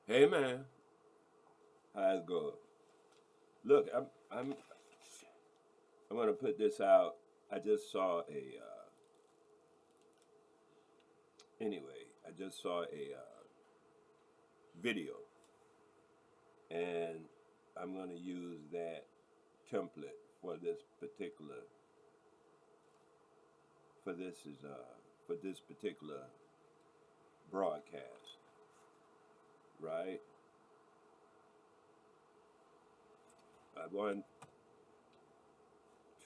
Hey man, how's it going? Look, I'm gonna put this out. I just saw a anyway. I just saw a video, and I'm gonna use that template for this particular for this is for this particular broadcast, right? I want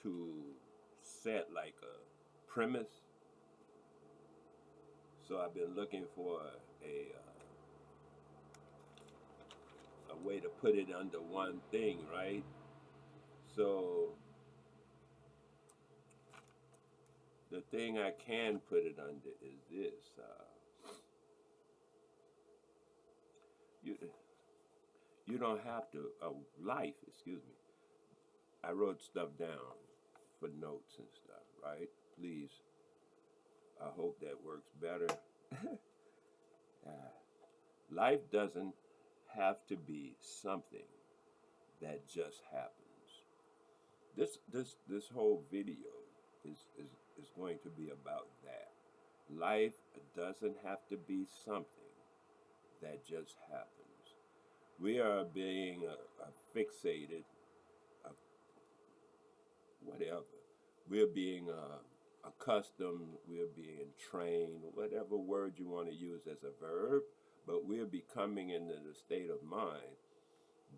to set like a premise, so I've been looking for a way to put it under one thing, right? So the thing I can put it under is this: you you don't have to life. Excuse me. I wrote stuff down for notes and stuff, right? Please, I hope that works better. uh, Life doesn't have to be something that just happens. This whole video is going to be about that. Life doesn't have to be something that just happens. We are being fixated, uh, whatever. We're being accustomed, we're being trained, whatever word you want to use as a verb, but we're becoming in the state of mind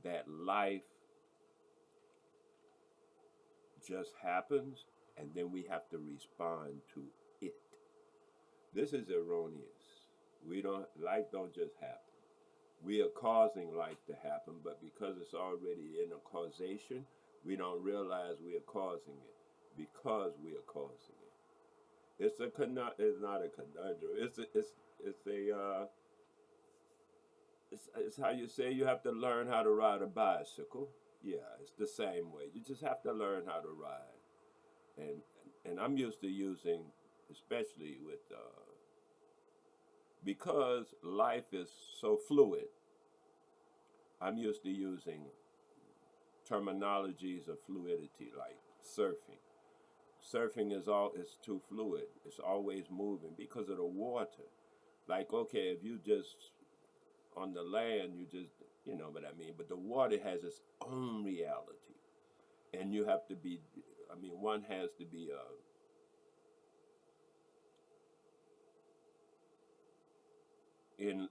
that life just happens and then we have to respond to it. This is erroneous. We don't life don't just happen. We are causing life to happen, but because it's already in a causation, we don't realize we are causing it because we are causing it. It's not a conundrum. It's how you say you have to learn how to ride a bicycle. Yeah, it's the same way. You just have to learn how to ride. And and I'm used to using, especially with because life is so fluid. I'm used to using terminologies of fluidity like surfing. Surfing is too fluid. It's always moving because of the water. Like okay, if you just on the land, you just you know what I mean. But the water has its own reality, and you have to be. I mean, one has to be in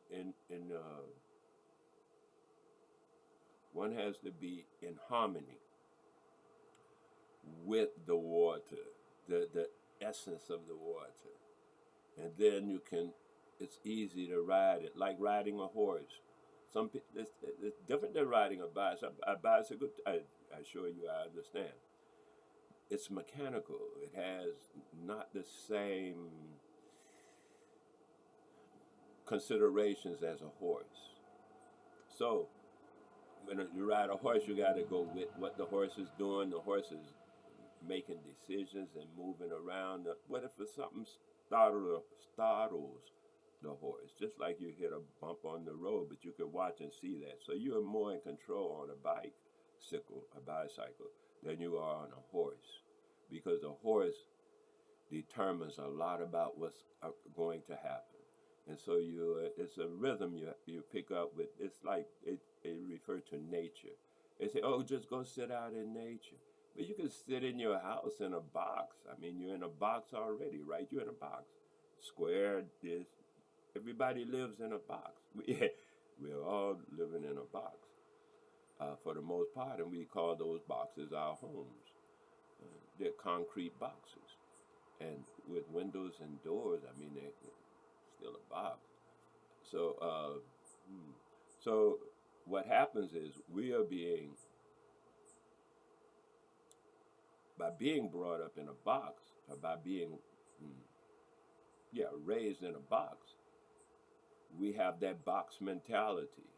one has to be in harmony with the water, the essence of the water, and then you can. It's easy to ride it, like riding a horse. It's different than riding a bicycle. A bicycle, I assure you, I understand. It's mechanical. It has not the same considerations as a horse. So when you ride a horse, you got to go with what the horse is doing. The horse is making decisions and moving around. What if it's something startles the horse? Just like you hit a bump on the road, but you can watch and see that. So you are more in control on a bicycle, than you are on a horse, because a horse determines a lot about what's going to happen. And so it's a rhythm you pick up with. It's like it refers to nature. They say, oh, just go sit out in nature. But you can sit in your house in a box. I mean, you're in a box already, right? You're in a box. Square, this. Everybody lives in a box. We're all living in a box for the most part, and we call those boxes our homes. They're concrete boxes. And with windows and doors, I mean, they're still a box. So, so what happens is we are by being brought up in a box, or by being, mm, yeah, raised in a box, we have that box mentality,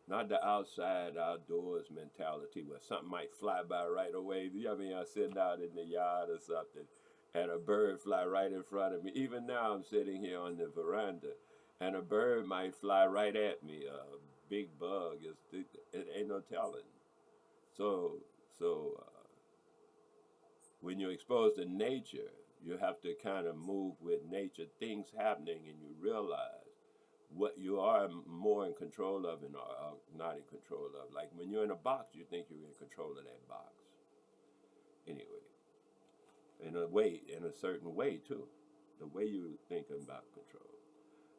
not the outside, outdoors mentality where something might fly by right away. I mean, I'm sitting out in the yard or something, and a bird fly right in front of me. Even now, I'm sitting here on the veranda, and a bird might fly right at me. big bug. It ain't no telling. So so when you're exposed to nature, you have to kind of move with nature. Things happening, and you realize what you are more in control of and are not in control of. Like when you're in a box, you think you're in control of that box. Anyway, in a certain way too, the way you think about control.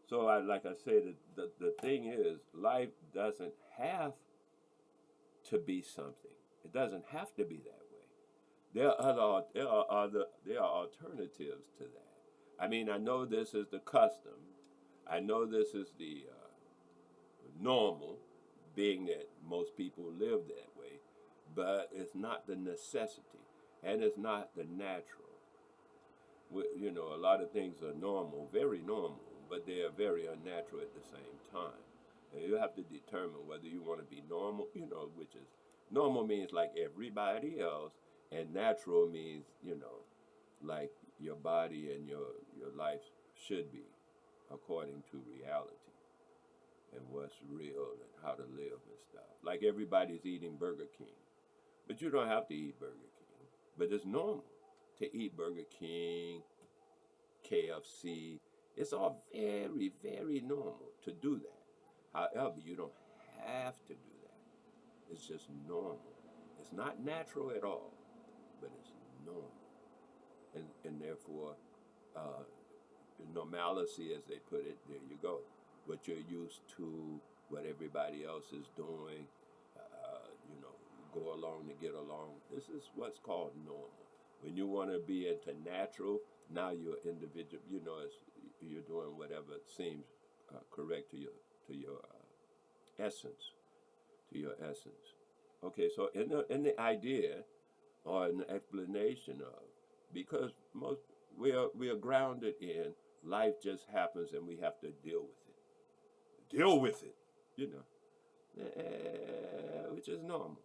So like I said, the thing is, life doesn't have to be something. It doesn't have to be that way. There are alternatives to that. I mean, I know this is the custom. I know this is the normal, being that most people live that way, but it's not the necessity, and it's not the natural. You know, a lot of things are normal, very normal, but they are very unnatural at the same time. And you have to determine whether you want to be normal, you know, which is normal means like everybody else, and natural means, you know, like your body and your life should be according to reality and what's real and how to live and stuff. Like everybody's eating Burger King, but you don't have to eat Burger King. But it's normal to eat Burger King, KFC. It's all very, very normal to do that. However, you don't have to do that. It's just normal. It's not natural at all, but it's normal. And therefore, uh, normalcy, as they put it, there you go. What you're used to, what everybody else is doing, you know, go along to get along. This is what's called normal. When you want to be into natural, now you're individual. You know, you're doing whatever seems correct to your essence, to your essence. Okay, so in the idea or an explanation of, because we are grounded in life just happens and we have to deal with it. Deal with it, you know, which is normal.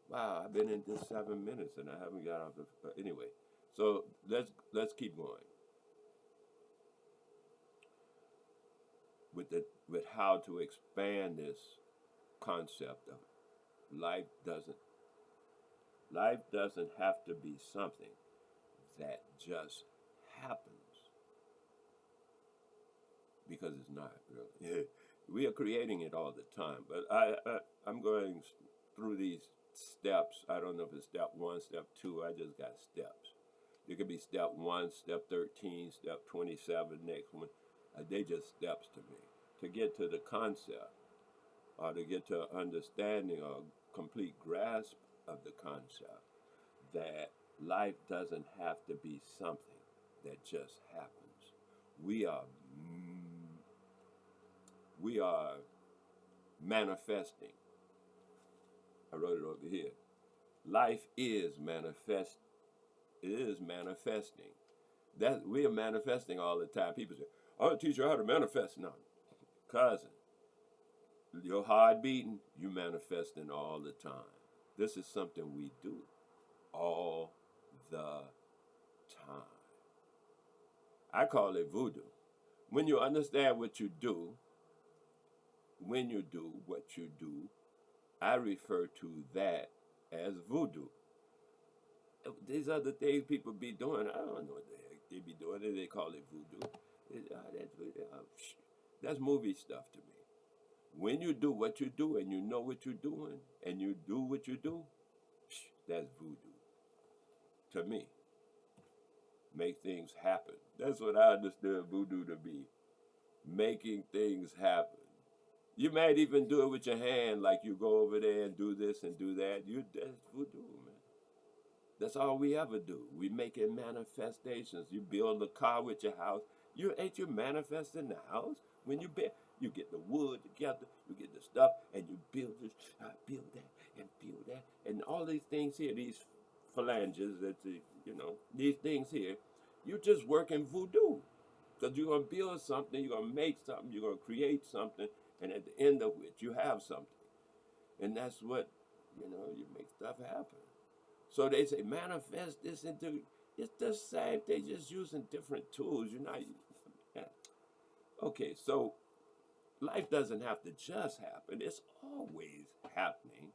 Wow, I've been in this 7 minutes and I haven't got off the. Anyway, so let's keep going with how to expand this concept of life doesn't have to be something that just happens, because it's not really. We are creating it all the time, but I'm going through these steps. I don't know if it's step 1, step 2. I just got steps. It could be step 1, step 13, step 27, next one. They just steps to me to get to the concept, or to get to understanding or complete grasp of the concept that life doesn't have to be something that just happens. We are manifesting. I wrote it over here. Life is manifest. It is manifesting. That we are manifesting all the time. People say, "I'll teach you how to manifest." No, cousin, your heart beating, you manifesting all the time. This is something we do all the time. I call it voodoo. When you understand what you do, when you do what you do, I refer to that as voodoo. These other things people be doing, I don't know what the heck they be doing. They call it voodoo. That's movie stuff to me. When you do what you do and you know what you're doing and you do what you do, that's voodoo to me. Make things happen. That's what I understood voodoo to be. Making things happen. You might even do it with your hand, like you go over there and do this and do that. That's voodoo, man. That's all we ever do. We make it manifestations. You build a car with your house. Ain't you manifesting the house? When you get the wood together, you get the stuff, and you build this, build that, and all these things here, these phalanges, these things here, you're just working voodoo. Because you're going to build something, you're going to make something, you're going to create something, and at the end of which you have something. And that's what, you make stuff happen. So they say, manifest this into, it's the same thing, just using different tools. You're not, yeah. Okay, so life doesn't have to just happen. It's always happening.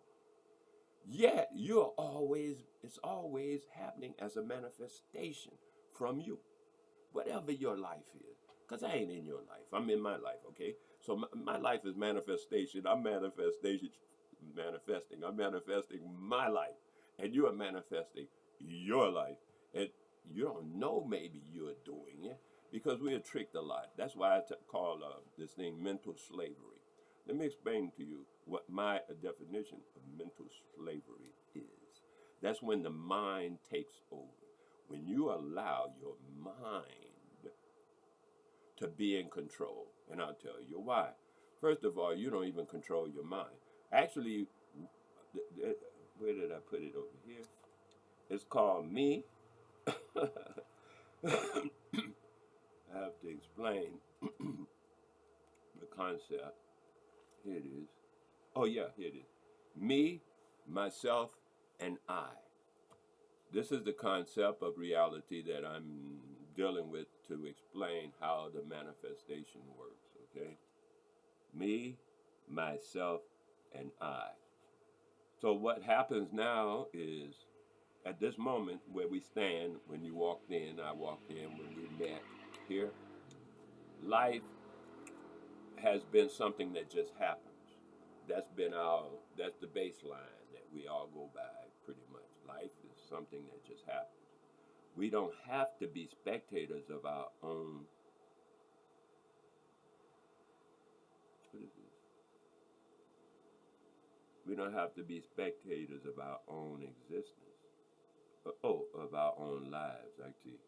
Yet it's always happening as a manifestation from you, whatever your life is. Because I ain't in your life. I'm in my life, okay? So my life is manifestation. Manifesting. I'm manifesting my life. And you are manifesting your life. And you don't know maybe you're doing it because we are tricked a lot. That's why I call this thing mental slavery. Let me explain to you what my definition of mental slavery is. That's when the mind takes over. When you allow your mind to be in control. And I'll tell you why. First of all, you don't even control your mind. Actually, where did I put it over here? It's called me. I have to explain the concept. Here it is. Oh, yeah, here it is. Me, myself, and I. This is the concept of reality that I'm dealing with to explain how the manifestation works, okay? Me, myself, and I. So what happens now is, at this moment where we stand, when you walked in, I walked in, when we met here, life has been something that just happens. That's the baseline that we all go by pretty much. Life is something that just happens. We don't have to be spectators of our own, what is this? We don't have to be spectators of our own existence. Of our own lives, actually.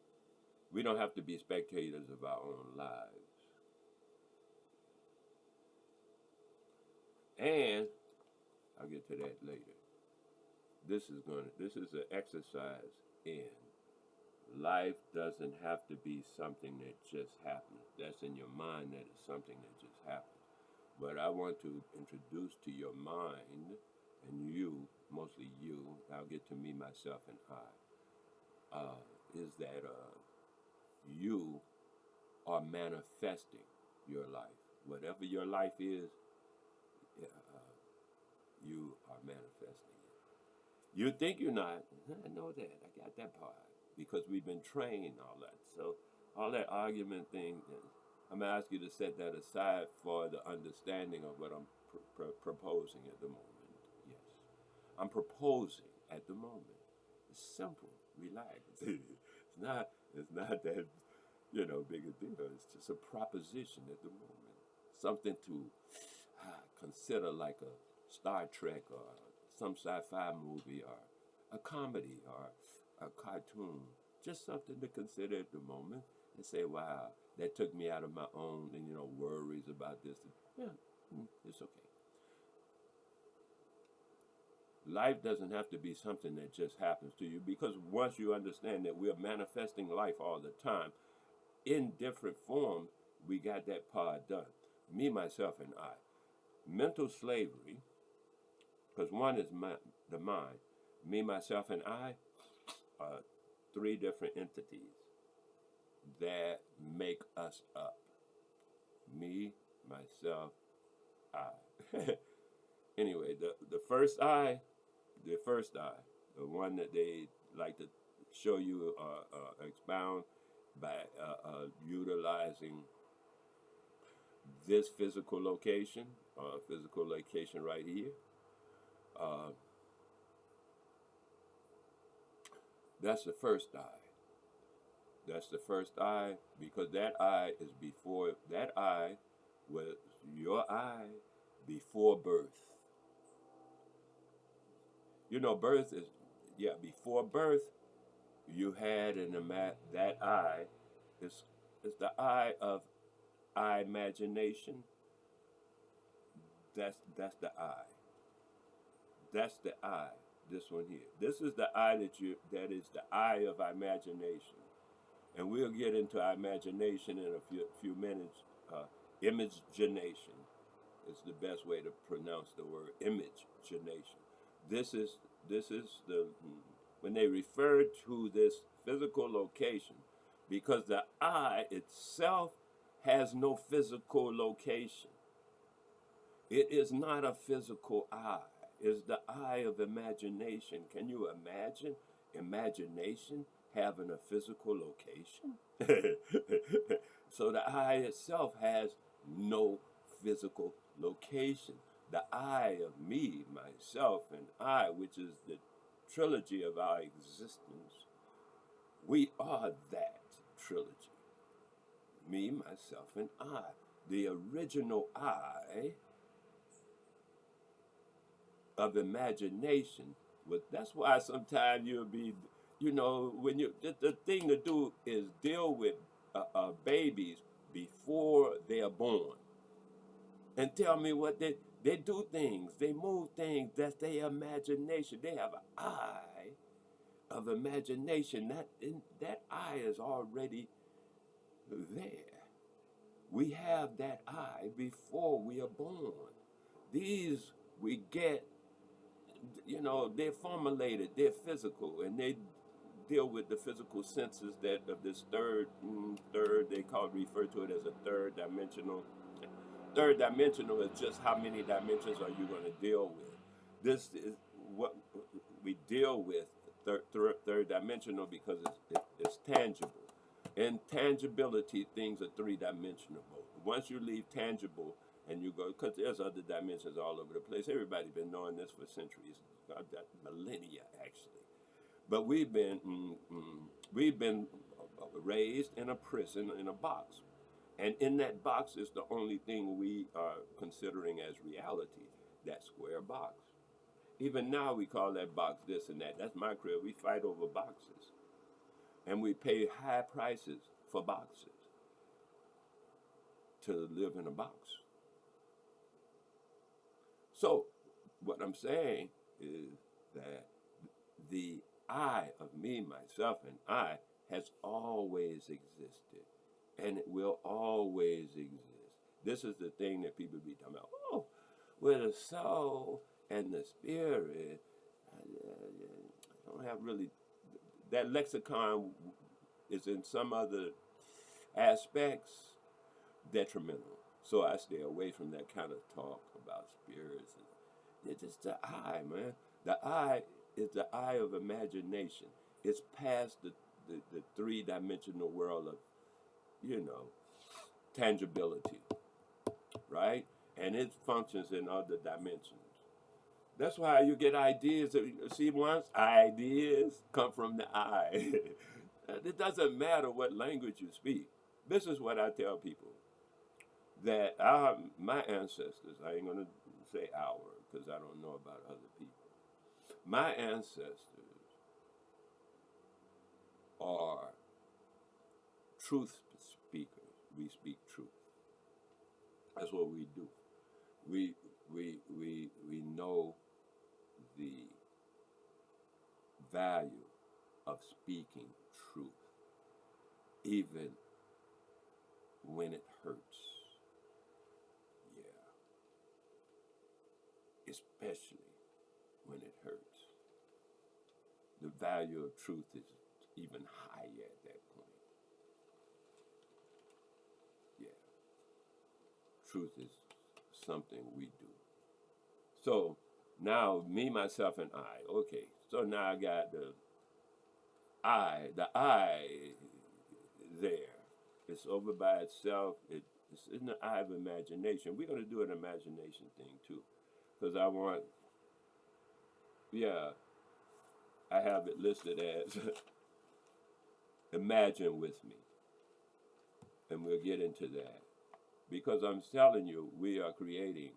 We don't have to be spectators of our own lives. And I'll get to that later. This is an exercise in life doesn't have to be something that just happens. That's in your mind, that is something that just happens. But I want to introduce to your mind and you, mostly you, I'll get to me, myself, and I, is that you are manifesting your life. Whatever your life is, you are manifesting it. You think you're not. I know that. I got that part. Because we've been trained all that. So all that argument thing, I'm going to ask you to set that aside for the understanding of what I'm proposing at the moment. Yes. I'm proposing at the moment. It's simple. Relax. It's not that, big a deal. It's just a proposition at the moment. Something to consider like a Star Trek or some sci-fi movie or a comedy or a cartoon. Just something to consider at the moment and say, wow, that took me out of my own, worries about this. Yeah, it's okay. Life doesn't have to be something that just happens to you, because once you understand that we're manifesting life all the time in different forms, we got that part done. Me, myself, and I. Mental slavery, because one is the mind. Me, myself, and I are three different entities that make us up. Me, myself, I. Anyway, the first I, the one that they like to show you, expound by utilizing this physical location right here. That's the first I. That's the first I, because that I was your I before birth. Birth is, before birth, you had that I is the I of I imagination. That's the I. That's the I. This one here. This is the I that is the I of imagination. And we'll get into our imagination in a few minutes. Imagination is the best way to pronounce the word imagination. This is the when they refer to this physical location, because the I itself has no physical location. It is not a physical eye. It's the eye of imagination. Can you imagine imagination having a physical location? So the eye itself has no physical location. The I of me, myself, and I, which is the trilogy of our existence, we are that trilogy. Me, myself, and I. The original I of imagination. But that's why sometimes you'll be, when the thing to do is deal with babies before they are born, and tell me what they do things, they move things. That's their imagination. They have an eye of imagination. That eye is already there. We have that eye before we are born. These we get, they're formulated, they're physical, and they deal with the physical senses that of this third, they refer to it as a third dimensional. Third dimensional is just how many dimensions are you going to deal with. This is what we deal with, third dimensional, because it's tangible. In tangibility, things are three-dimensional. Once you leave tangible and you go, because there's other dimensions all over the place. Everybody's been knowing this for centuries, millennia actually. But we've been raised in a prison, in a box. And in that box is the only thing we are considering as reality, that square box. Even now we call that box this and that. That's my crib. We fight over boxes. And we pay high prices for boxes to live in a box. So what I'm saying is that the I of me, myself, and I has always existed. And it will always exist. This is the thing that people be talking about. Oh, with the soul and the spirit, I don't have really, that lexicon is in some other aspects detrimental. So I stay away from that kind of talk about spirits. It's just the eye, man. The eye is the eye of imagination. It's past the three-dimensional world of, tangibility, right? And it functions in other dimensions. That's why you get ideas. See, once ideas come from the eye. It doesn't matter what language you speak. This is what I tell people, that my ancestors, I ain't going to say our, because I don't know about other people. My ancestors are truth speakers. We speak truth. That's what we do. We know the value of speaking truth, even when it hurts. Yeah. Especially when it hurts. The value of truth is even higher at that point. Yeah. Truth is something we do. So now, me, myself, and I. Okay, so now I got the I there. It's over by itself. It's in the eye of imagination. We're going to do an imagination thing too. Because I want, I have it listed as imagine with me. And we'll get into that. Because I'm telling you, we are creating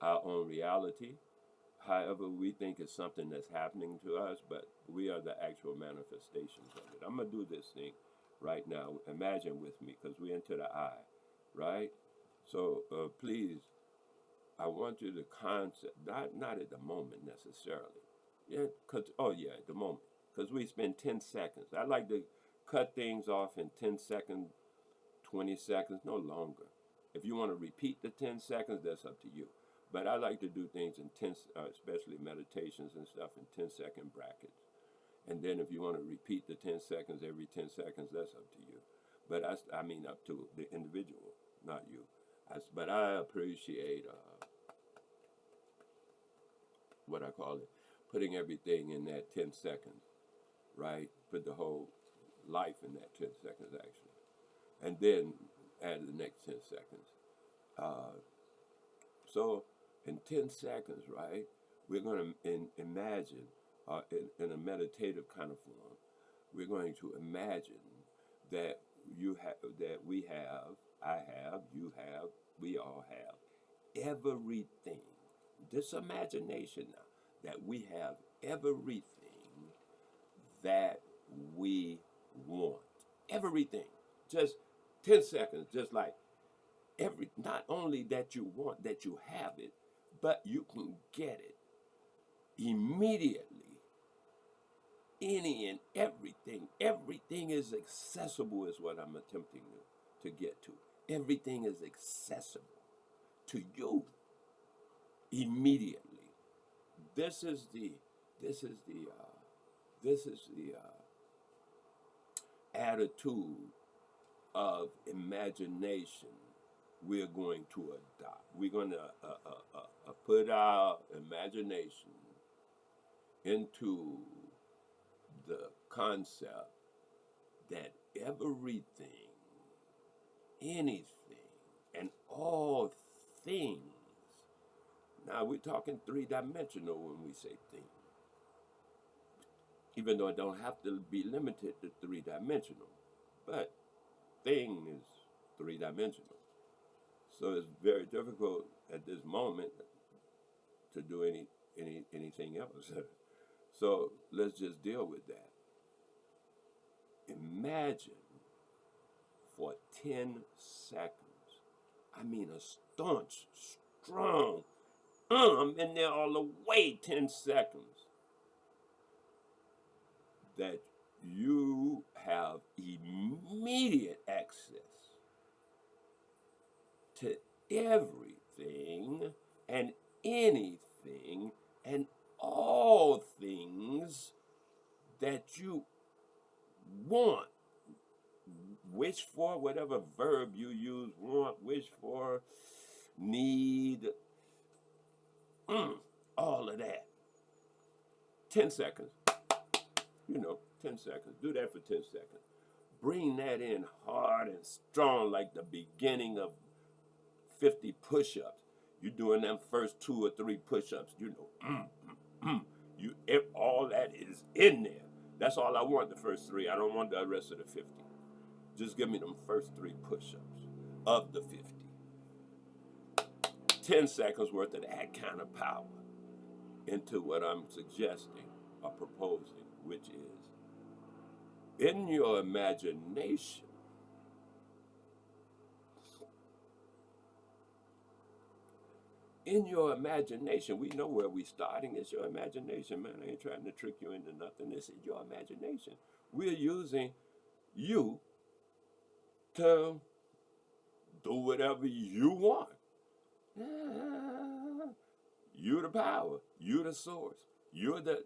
our own reality. However, we think it's something that's happening to us, but we are the actual manifestations of it. I'm going to do this thing right now. Imagine with me, because we're into the eye, right? So please, I want you to concept, not at the moment necessarily. Yeah, at the moment. Because we spend 10 seconds. I like to cut things off in 10 seconds, 20 seconds, no longer. If you want to repeat the 10 seconds, that's up to you. But I like to do things in 10, especially meditations and stuff, in 10-second brackets. And then if you want to repeat the 10 seconds every 10 seconds, that's up to you. But I mean up to the individual, not you. But I appreciate what I call it, putting everything in that 10 seconds, right? Put the whole life in that 10 seconds, actually. And then add the next 10 seconds. Uh, so in 10 seconds, right, we're going to imagine, in a meditative kind of form, we're going to imagine that we have, I have, you have, we all have everything. This imagination now, that we have everything that we want. Everything. Just 10 seconds, just like not only that you want, that you have it, but you can get it immediately. Any and everything. Everything is accessible is what I'm attempting to get to. Everything is accessible to you immediately. This is the attitude of imagination we're going to adopt. We're going to put our imagination into the concept that everything, anything, and all things. Now we're talking three-dimensional when we say thing. Even though it don't have to be limited to three-dimensional, but thing is three-dimensional. So it's very difficult at this moment to do anything else. So let's just deal with that. Imagine for 10 seconds, I mean a staunch, strong, I'm in there all the way 10 seconds, that you have immediate access to everything and anything and all things that you want, wish for, whatever verb you use, want, wish for, need, all of that. 10 seconds, 10 seconds. Do that for 10 seconds. Bring that in hard and strong like the beginning of 50 push-ups. You're doing them first 2 or 3 push-ups, all that is in there. That's all I want, the first 3. I don't want the rest of the 50. Just give me them first 3 push-ups of the 50. 10 seconds worth of that kind of power into what I'm suggesting or proposing, which is in your imagination. In your imagination, we know where we're starting. It's your imagination, man. I ain't trying to trick you into nothing. This is your imagination. We're using you to do whatever you want. You're the power. You're the source. You're the,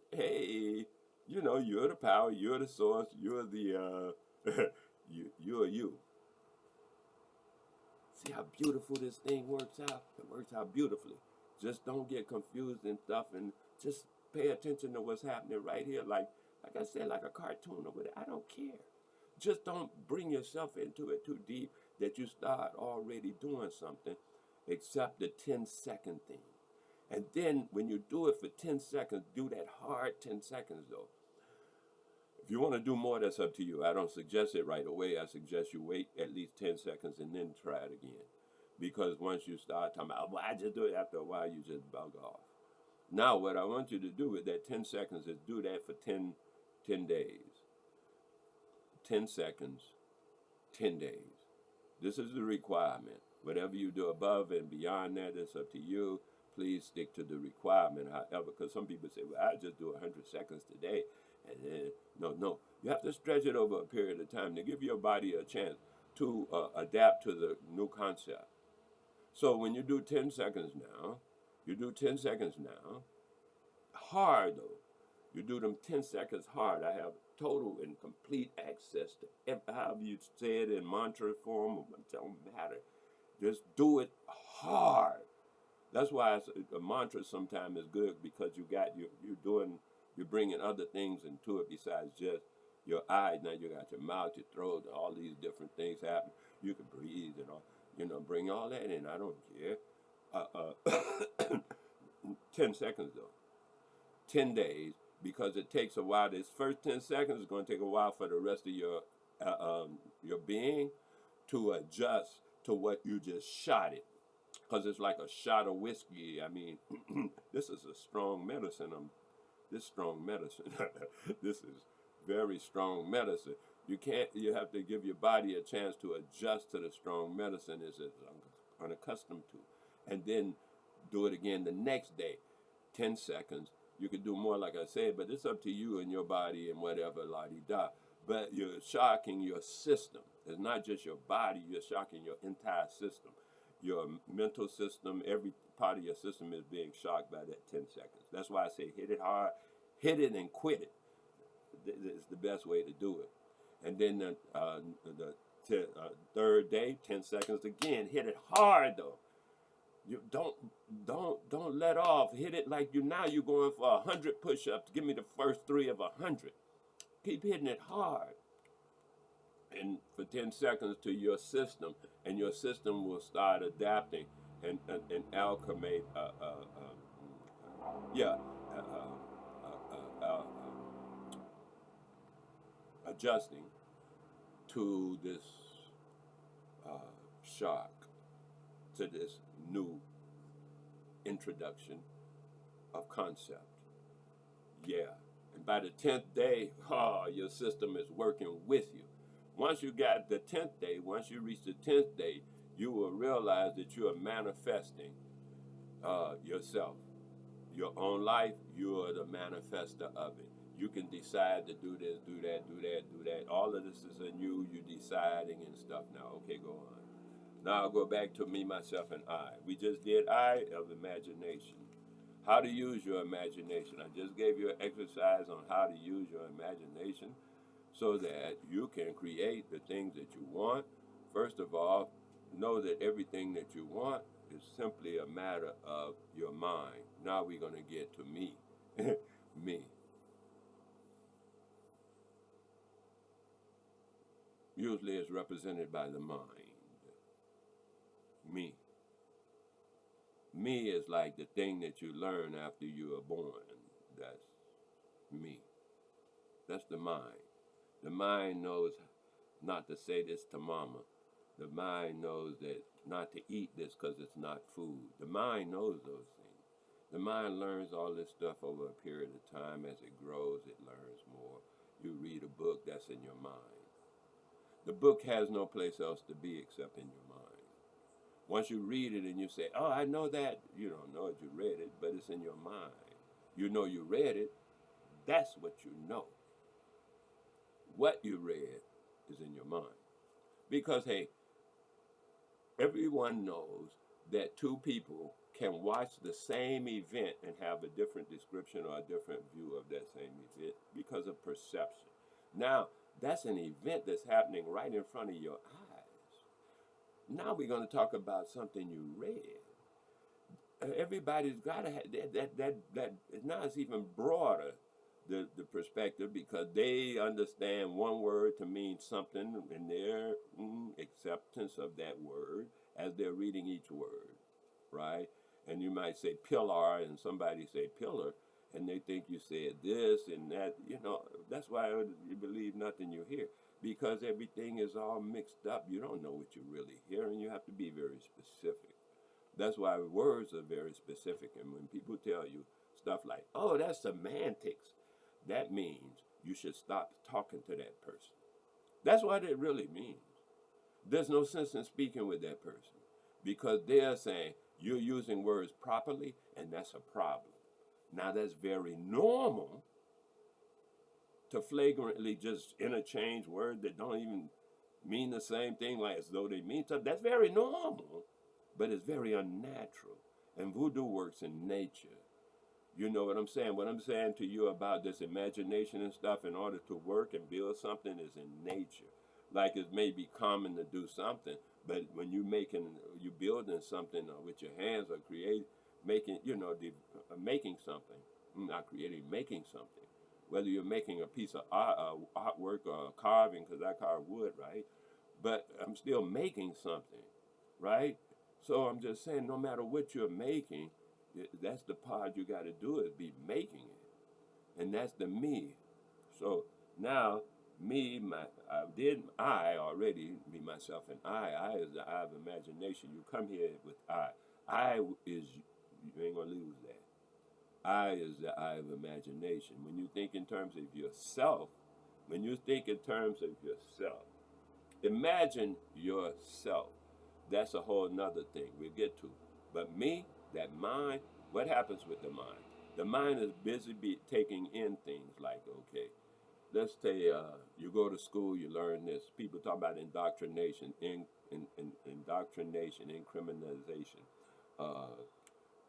you're the power. You're the source. You're the, you're you. See how beautiful this thing works out? It works out beautifully. Just don't get confused and stuff, and just pay attention to what's happening right here. Like I said, like a cartoon or whatever. I don't care. Just don't bring yourself into it too deep that you start already doing something except the 10-second thing. And then when you do it for 10 seconds, do that hard 10 seconds though. If you want to do more, that's up to you. I don't suggest it right away. I suggest you wait at least 10 seconds and then try it again. Because once you start talking about, well, I just do it, after a while, you just bug off. Now, what I want you to do with that 10 seconds is do that for 10 days. 10 seconds, 10 days. This is the requirement. Whatever you do above and beyond that, it's up to you. Please stick to the requirement, however, because some people say, well, I just do 100 seconds today. And then, no. You have to stretch it over a period of time to give your body a chance to adapt to the new concept. So when you do 10 seconds now, hard though. You do them 10 seconds hard. I have total and complete access to however you say it in mantra form, it don't matter. Just do it hard. That's why a mantra sometimes is good, because you're bringing other things into it besides just your eyes. Now you got your mouth, your throat, all these different things happen. You can breathe and all, bring all that in. I don't care. 10 seconds though. 10 days, because it takes a while. This first 10 seconds is going to take a while for the rest of your being to adjust to what you just shot it. Because it's like a shot of whiskey. I mean, this is a strong medicine. This strong medicine. This is very strong medicine. You have to give your body a chance to adjust to the strong medicine it's unaccustomed to. And then do it again the next day, 10 seconds. You could do more, like I said, but it's up to you and your body and whatever, la-di-da. But you're shocking your system. It's not just your body, you're shocking your entire system. Your mental system, every part of your system is being shocked by that 10 seconds. That's why I say hit it hard, hit it and quit it. It's the best way to do it. And then the third day, 10 seconds again. Hit it hard though. You don't let off. Hit it like you're going for 100 push-ups. Give me the first 3 of 100. Keep hitting it hard. And for 10 seconds to your system, and your system will start adapting and alchemate, adjusting to this shock, to this new introduction of concept. Yeah. And by the 10th day, your system is working with you. Once you got the 10th day, once you reach the 10th day, you will realize that you are manifesting yourself. Your own life, you are the manifester of it. You can decide to do this, do that, do that, do that. All of this is in you. You're deciding and stuff now. Okay, go on. Now I'll go back to me, myself, and I. We just did I of imagination. How to use your imagination. I just gave you an exercise on how to use your imagination so that you can create the things that you want. First of all, know that everything that you want is simply a matter of your mind. Now we're going to get to me. Me. Usually it's represented by the mind. Me. Me is like the thing that you learn after you are born. That's me. That's the mind. The mind knows not to say this to mama. The mind knows that not to eat this because it's not food. The mind knows those things. The mind learns all this stuff over a period of time. As it grows, it learns more. You read a book, that's in your mind. The book has no place else to be except in your mind. Once you read it and you say, oh, I know that, you don't know it, you read it, but it's in your mind. You know you read it, that's what you know. What you read is in your mind. Because, hey, everyone knows that two people can watch the same event and have a different description or a different view of that same event because of perception. Now, that's an event that's happening right in front of your eyes. Now we're going to talk about something you read. Everybody's got to have that. Now it's even broader, the perspective, because they understand one word to mean something in their acceptance of that word as they're reading each word, right? And you might say pillar and somebody say pillar, and they think you said this and that. That's why you believe nothing you hear, because everything is all mixed up. You don't know what you really hear, and you have to be very specific. That's why words are very specific. And when people tell you stuff like, oh, that's semantics, that means you should stop talking to that person. That's what it really means. There's no sense in speaking with that person because they're saying you're using words properly, and that's a problem. Now, that's very normal to flagrantly just interchange words that don't even mean the same thing, like as though they mean something. That's very normal, but it's very unnatural. And voodoo works in nature. You know what I'm saying? What I'm saying to you about this imagination and stuff in order to work and build something is in nature. Like it may be common to do something, but when you're building something with your hands or making, making something, not creating, making something. Whether you're making a piece of art, artwork or carving, because I carve wood, right? But I'm still making something, right? So I'm just saying, no matter what you're making, that's the part you got to do is be making it, and that's the me. So now, me, I already, me, myself, and I is the eye of imagination. You come here with I. I is, you ain't gonna lose that. I is the eye of imagination. When you think in terms of yourself, when you think in terms of yourself, imagine yourself. That's a whole nother thing we'll get to. But me, that mind, what happens with the mind? The mind is busy taking in things like, okay, let's say you go to school, you learn this. People talk about indoctrination, indoctrination, incriminalization, uh,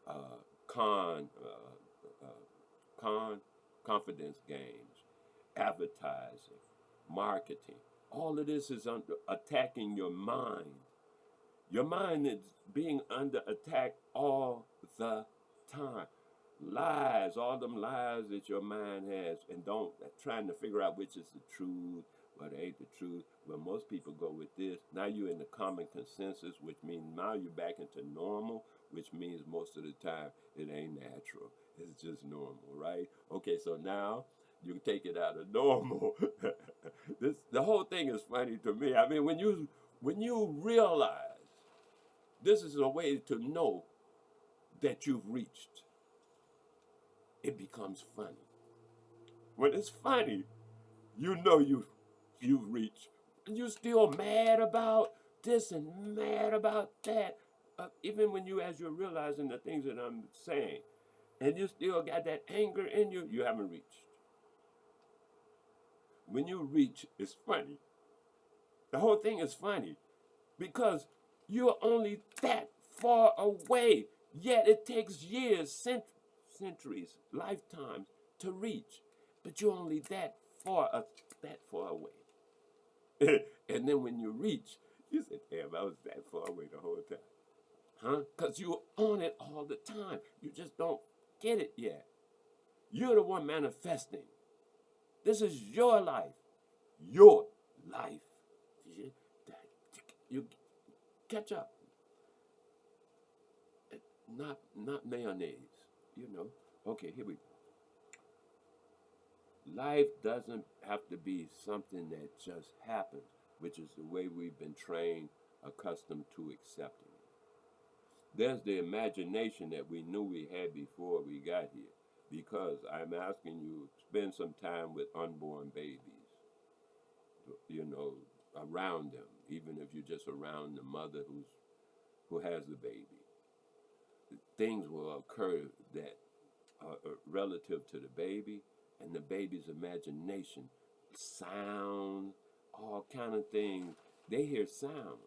uh, con, con, confidence games, advertising, marketing. All of this is attacking your mind. Your mind is being under attack all the time. Lies, all them lies that your mind has, and don't trying to figure out which is the truth, what ain't the truth. Well, most people go with this. Now you're in the common consensus, which means now you're back into normal, which means most of the time it ain't natural. It's just normal, right? Okay, so now you take it out of normal. The whole thing is funny to me. I mean, when you realize this is a way to know that you've reached, it becomes funny. When it's funny, you know you've reached. And you're still mad about this and mad about that. Even when as you're realizing the things that I'm saying, and you still got that anger in you, you haven't reached. When you reach, it's funny. The whole thing is funny because you're only that far away. Yet it takes years, centuries, lifetimes to reach. But you're only that far away. And then when you reach, you say, damn, I was that far away the whole time. Huh? Because you're on it all the time. You just don't get it yet. You're the one manifesting. This is your life. Your life. You catch up. Not mayonnaise, Okay, here we go. Life doesn't have to be something that just happens, which is the way we've been trained, accustomed to accepting it. There's the imagination that we knew we had before we got here, because I'm asking you, spend some time with unborn babies, around them, even if you're just around the mother who has the baby. Things will occur that are relative to the baby and the baby's imagination, sound, all kind of things. They hear sound,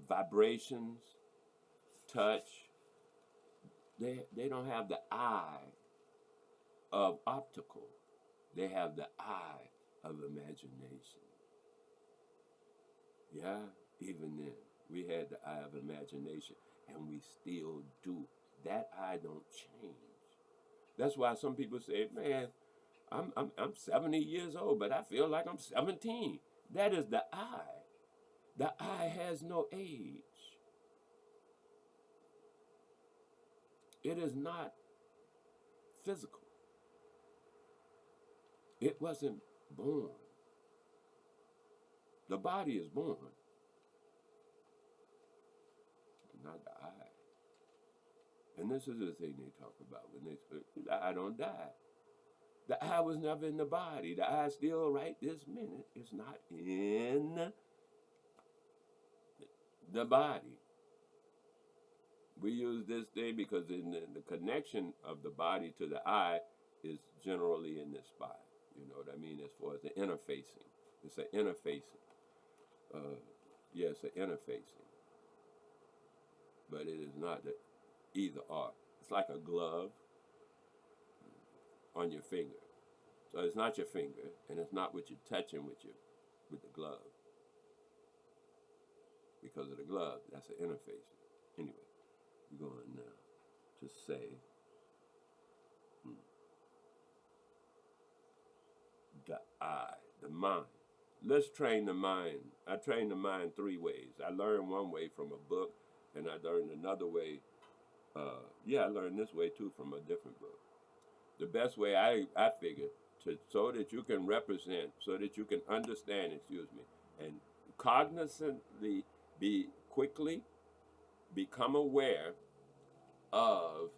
vibrations, touch. They don't have the eye of optical. They have the eye of imagination. Yeah, even then, we had the eye of imagination, and we still do. That eye don't change. That's why some people say, man, I'm 70 years old, but I feel like I'm 17. That is the eye. The eye has no age. It is not physical. It wasn't born. The body is born, but not the eye. And this is the thing they talk about when they say, the eye don't die. The eye was never in the body. The eye still right this minute is not in the body. We use this thing because in the connection of the body to the eye is generally in this spot. You know what I mean? As far as the interfacing. It's an interfacing. It's an interfacing. But it is not the either or. It's like a glove on your finger. So it's not your finger, and it's not what you're touching with the glove. Because of the glove, that's an interfacing. Anyway, we're going now. to say, the I, the mind. Let's train the mind. I train the mind 3 ways. I learned one way from a book, and I learned another way. I learned this way too from a different book. The best way I figured so that you can represent, so that you can understand, and cognizantly quickly become aware of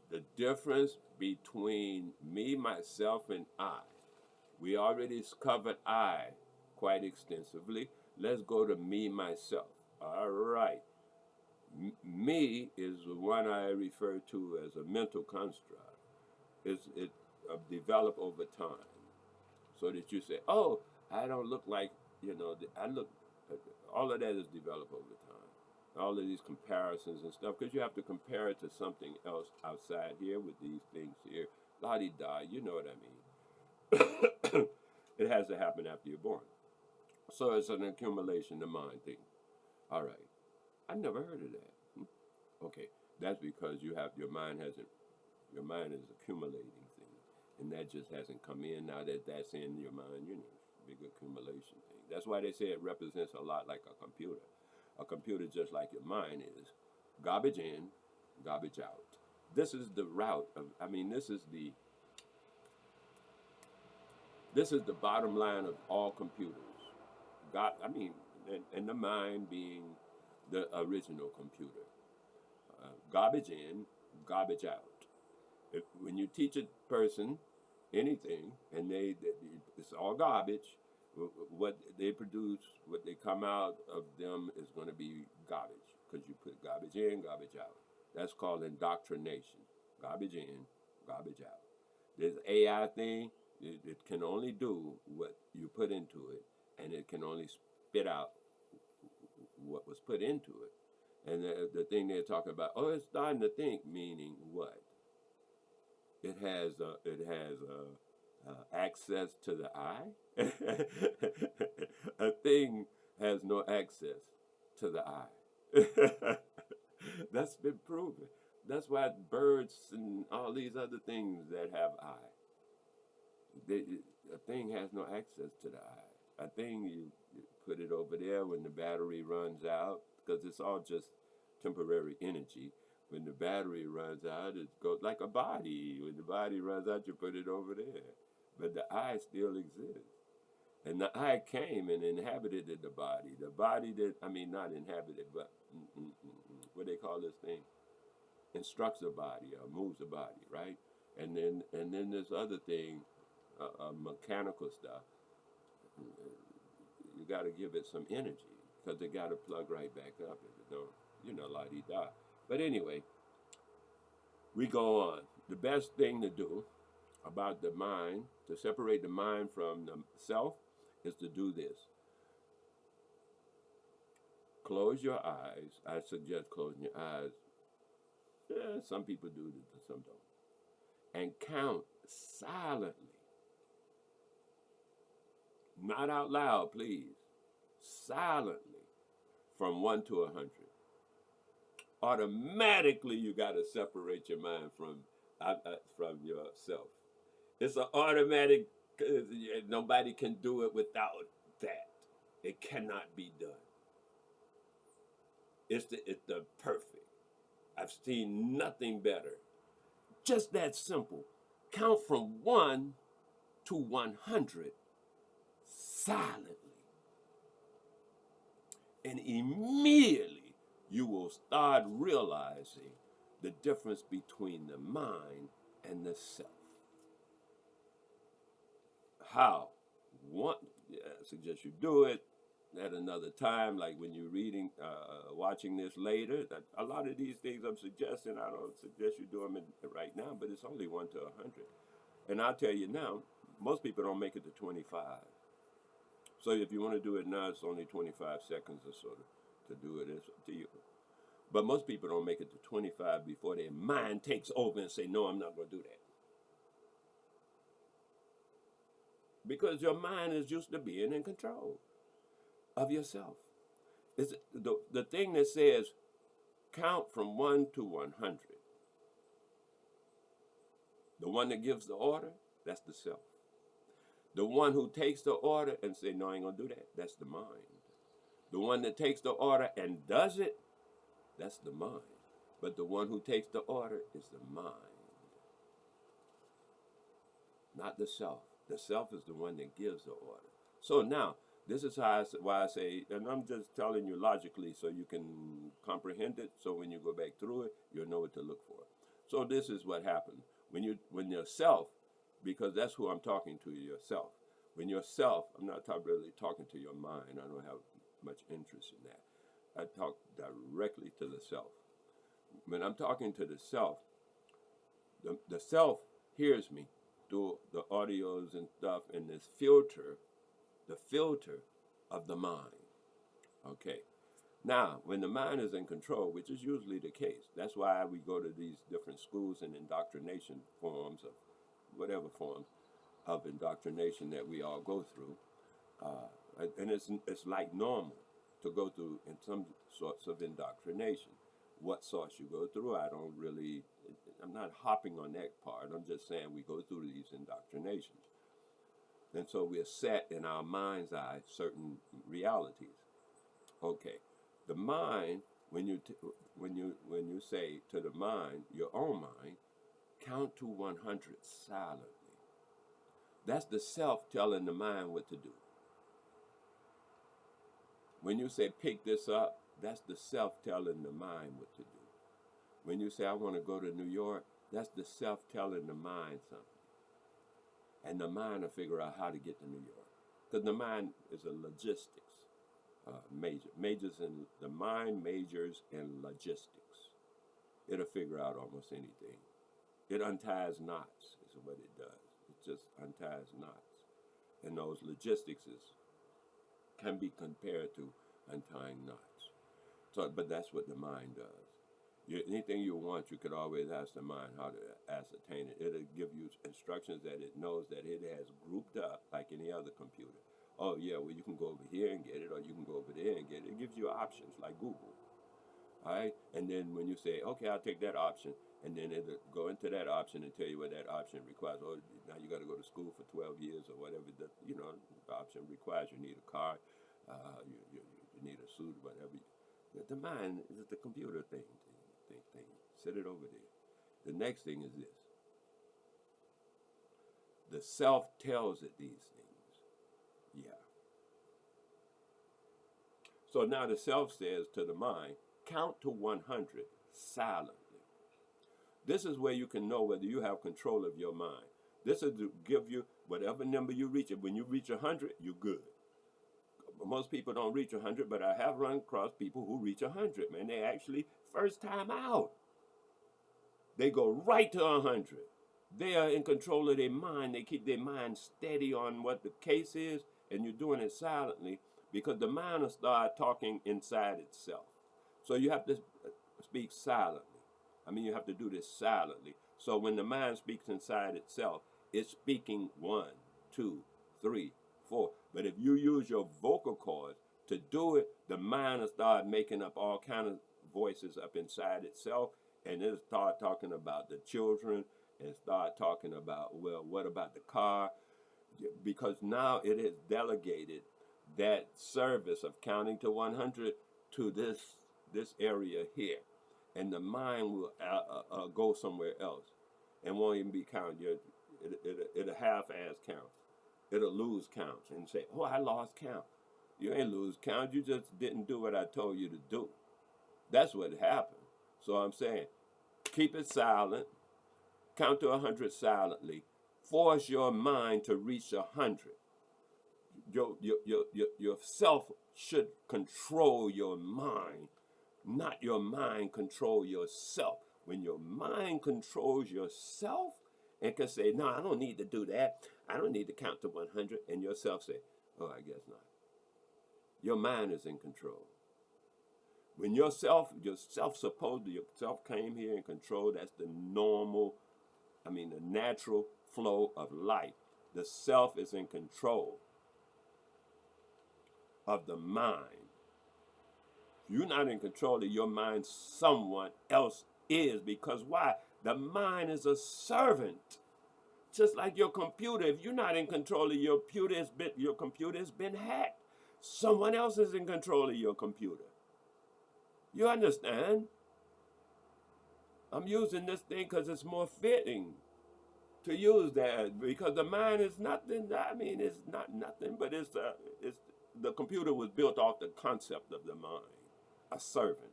the difference between me, myself, and I. We already covered I quite extensively. Let's go to me, myself. All right. Me is the one I refer to as a mental construct. It developed over time, so that you say, "Oh, I don't look like I look." All of that is developed over time. All of these comparisons and stuff, because you have to compare it to something else outside here with these things here. La di da, you know what I mean. It has to happen after you're born. So it's an accumulation of mind thing. All right. I never heard of that. Okay, that's because your mind is accumulating things, and that just hasn't come in. Now that's in your mind, big accumulation thing. That's why they say it represents a lot like a computer. A computer, just like your mind is, garbage in, garbage out. This is the route of. I mean, this is the bottom line of all computers. And the mind being the original computer. Garbage in, garbage out. When you teach a person anything, and it's all garbage, what they produce, what they come out of them is going to be garbage, because you put garbage in, garbage out. That's called indoctrination. Garbage in, garbage out. This AI thing, it can only do what you put into it, and it can only spit out what was put into it. And the thing they're talking about, it's starting to think, meaning what? It has access to the eye. A thing has no access to the eye. That's been proven. That's why birds and all these other things that have eye, a thing has no access to the eye. A thing, you put it over there when the battery runs out, because it's all just temporary energy. When the battery runs out, it goes like a body. When the body runs out, you put it over there. But the eye still exists. And the eye came and inhabited the body. The body not inhabited, but what they call this thing? Instructs the body or moves the body, right? And then this other thing, mechanical stuff. You got to give it some energy, because it got to plug right back up if it don't, la-di-da. But anyway, we go on. The best thing to do about the mind, to separate the mind from the self, is to do this. Close your eyes. I suggest closing your eyes. Some people do this, some don't. And count silently. Not out loud, please. Silently, from 1 to 100. Automatically, you got to separate your mind from yourself. It's an automatic. Nobody can do it without that. It cannot be done. It's the perfect. I've seen nothing better. Just that simple. Count from 1 to 100 silently. And immediately you will start realizing the difference between the mind and the self. How? I suggest you do it at another time, like when you're reading, watching this later. A lot of these things I'm suggesting, I don't suggest you do them right now, but it's only 1 to 100. And I'll tell you now, most people don't make it to 25. So if you want to do it now, it's only 25 seconds or so to do it. It's up to you. But most people don't make it to 25 before their mind takes over and say, no, I'm not going to do that. Because your mind is used to being in control of yourself. It's the thing that says count from 1 to 100. The one that gives the order, that's the self. The one who takes the order and say, no, I ain't gonna do that, that's the mind. The one that takes the order and does it, that's the mind. But the one who takes the order is the mind, not the self. The self is the one that gives the order. So now, this is why I say, and I'm just telling you logically so you can comprehend it, so when you go back through it, you'll know what to look for. So this is what happens. When yourself, because that's who I'm talking to, yourself. When yourself, I'm not really talking to your mind. I don't have much interest in that. I talk directly to the self. When I'm talking to the self hears me through the audios and stuff and this filter, the filter of the mind. Okay. Now, when the mind is in control, which is usually the case, that's why we go to these different schools and indoctrination forms of whatever forms of indoctrination that we all go through. And it's like normal to go through in some sorts of indoctrination. What sorts you go through, I'm not hopping on that part. I'm just saying we go through these indoctrinations. And so we're set in our mind's eye certain realities. Okay, the mind, when you say to the mind, your own mind, count to 100 silently. That's the self telling the mind what to do. When you say pick this up, that's the self telling the mind what to do. When you say I want to go to New York, that's the self telling the mind something. And the mind will figure out how to get to New York. Because the mind is a logistics the mind majors in logistics. It'll figure out almost anything. It unties knots is what it does. It just unties knots. And those logistics can be compared to untying knots. So, but that's what the mind does. Anything you want, you could always ask the mind how to ascertain it. It'll give you instructions that it knows that it has grouped up like any other computer. Oh yeah, well you can go over here and get it, or you can go over there and get it. It gives you options like Google. All right, and then when you say, okay, I'll take that option, and then it'll go into that option and tell you what that option requires. Oh, now you got to go to school for 12 years or whatever the option requires. You need a car, you need a suit, whatever. The mind is the computer thing. Set it over there. The next thing is this. The self tells it these things. Yeah. So now the self says to the mind, count to 100 silently. This is where you can know whether you have control of your mind. This is to give you whatever number you reach. When you reach 100, you're good. Most people don't reach 100, but I have run across people who reach 100, man. They actually, first time out, they go right to 100. They are in control of their mind. They keep their mind steady on what the case is, and you're doing it silently because the mind will start talking inside itself. So you have to speak silently. You have to do this silently. So when the mind speaks inside itself, it's speaking 1, 2, 3, 4. But if you use your vocal cords to do it, the mind will start making up all kinds of voices up inside itself, and it'll start talking about the children and start talking about, well, what about the car? Because now it has delegated that service of counting to 100 to this area here. And the mind will go somewhere else and won't even be counted. It'll half-ass count. It'll lose count and say, oh, I lost count. You ain't lose count. You just didn't do what I told you to do. That's what happened. So I'm saying, keep it silent. Count to 100 silently. Force your mind to reach 100. Your self should control your mind, not your mind control yourself. When your mind controls yourself and can say, no, I don't need to do that. I don't need to count to 100. And yourself say, oh, I guess not. Your mind is in control. When yourself came here in control, that's the the natural flow of life. The self is in control of the mind. You're not in control of your mind, someone else is. Because why? The mind is a servant Just like your computer, if you're not in control of your computer, your computer has been hacked. Someone else is in control of your computer. You understand? I'm using this thing because it's more fitting to use that, because the mind is nothing. I mean, it's not nothing, but it's the computer was built off the concept of the mind, a servant.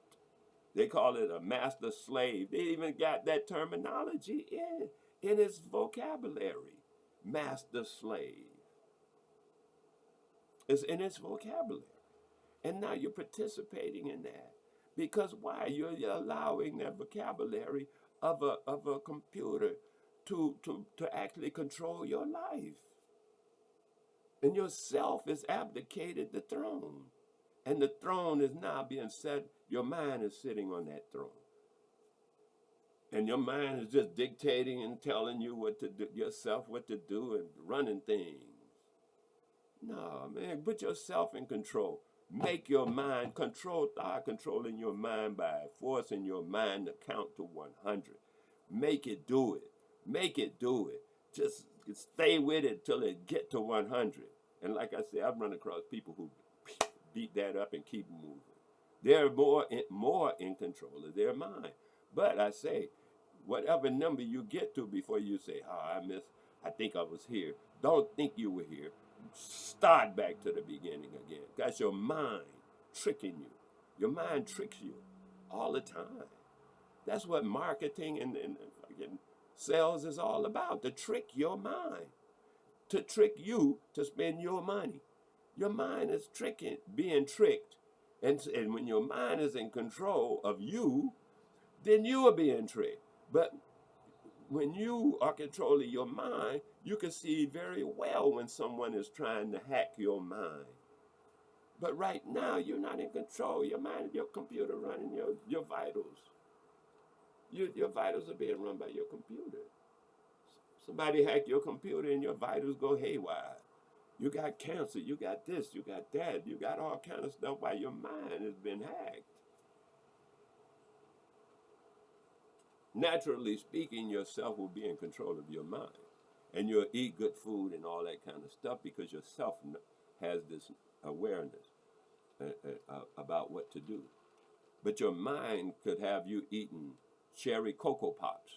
They call it a master slave. They even got that terminology in its vocabulary. Master slave. It's in its vocabulary. And now you're participating in that. Because why? You're allowing that vocabulary of a computer to actually control your life. And yourself is abdicated the throne. And the throne is now being set, your mind is sitting on that throne. And your mind is just dictating and telling you what to do, yourself what to do and running things. No, man, put yourself in control. Make your mind start controlling your mind by forcing your mind to count to 100. Make it do it. Make it do it. Just stay with it till it get to 100. And like I said, I've run across people who beat that up and keep moving. They're more in control of their mind. But I say, whatever number you get to before you say, oh, I think I was here. Don't think you were here. Start back to the beginning again. That's your mind tricking you. Your mind tricks you all the time. That's what marketing and sales is all about, to trick your mind, to trick you to spend your money. Your mind is being tricked. And when your mind is in control of you, then you are being tricked. But when you are controlling your mind, you can see very well when someone is trying to hack your mind. But right now, you're not in control. Your mind, your computer running your vitals. Your vitals are being run by your computer. Somebody hack your computer and your vitals go haywire. You got cancer, you got this, you got that, you got all kind of stuff while your mind has been hacked. Naturally speaking, yourself will be in control of your mind. And you'll eat good food and all that kind of stuff because yourself has this awareness about what to do. But your mind could have you eating cherry Cocoa Pops.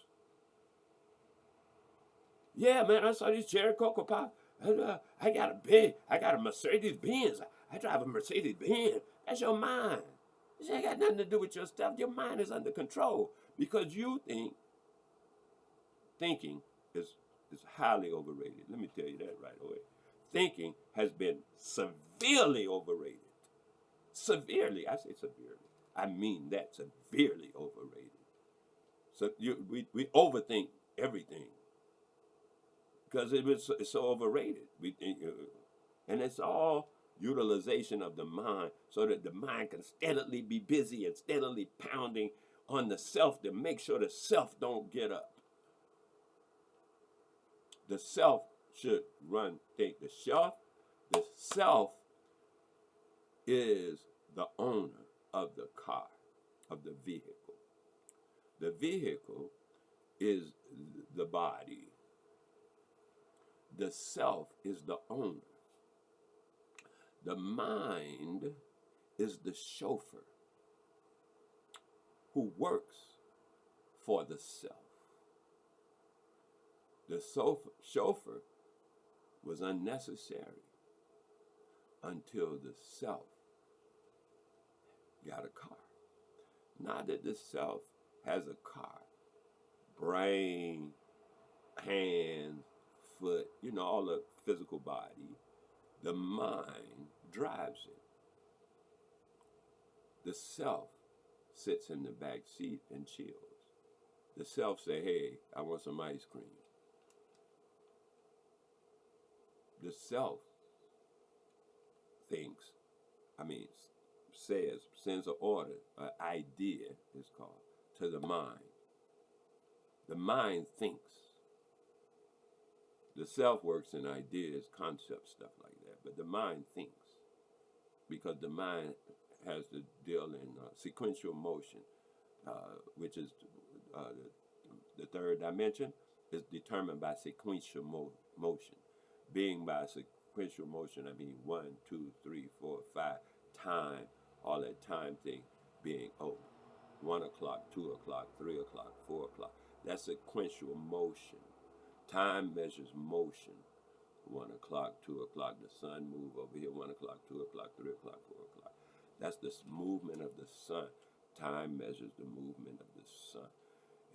Yeah, man, I saw these cherry Cocoa Pops. I got a Mercedes Benz. I drive a Mercedes Benz. That's your mind. This ain't got nothing to do with your stuff. Your mind is under control because you thinking is highly overrated. Let me tell you that right away. Thinking has been severely overrated. Severely, I say severely. I mean that, severely overrated. So we overthink everything because it's so overrated. And it's all utilization of the mind so that the mind can steadily be busy and steadily pounding on the self to make sure the self don't get up. The self should run, think the self is the owner of the car, of the vehicle. The vehicle is the body. The self is the owner. The mind is the chauffeur who works for the self. The chauffeur was unnecessary until the self got a car. Now that the self has a car, brain, hands, foot, all the physical body, the mind drives it. The self sits in the back seat and chills. The self say, hey, I want some ice cream. The self sends an order, an idea is called, to the mind. The mind thinks. The self works in ideas, concepts, stuff like that, but the mind thinks because the mind has to deal in sequential motion, which is the third dimension. is determined by sequential motion. Being by sequential motion, I mean 1, 2, 3, 4, 5, time, all that time thing being 1 o'clock, 2 o'clock, 3 o'clock, 4 o'clock. That's sequential motion. Time measures motion. 1 o'clock, 2 o'clock, the sun move over here, 1 o'clock, 2 o'clock, 3 o'clock, 4 o'clock. That's the movement of the sun. Time measures the movement of the sun.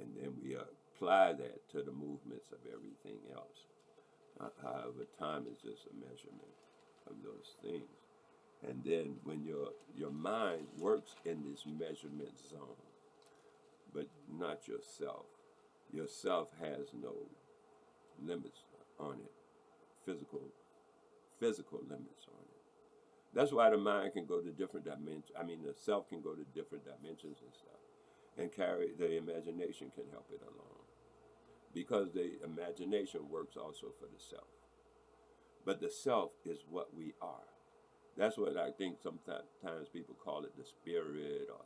And then we apply that to the movements of everything else. However, time is just a measurement of those things. And then when your mind works in this measurement zone, but not yourself. Yourself has no limits on it, physical limits on it. That's why the mind can go to different dimensions. I mean, the self can go to different dimensions and stuff, and carry the imagination can help it along, because the imagination works also for the self. But the self is what we are. That's what I think sometimes people call it, the spirit or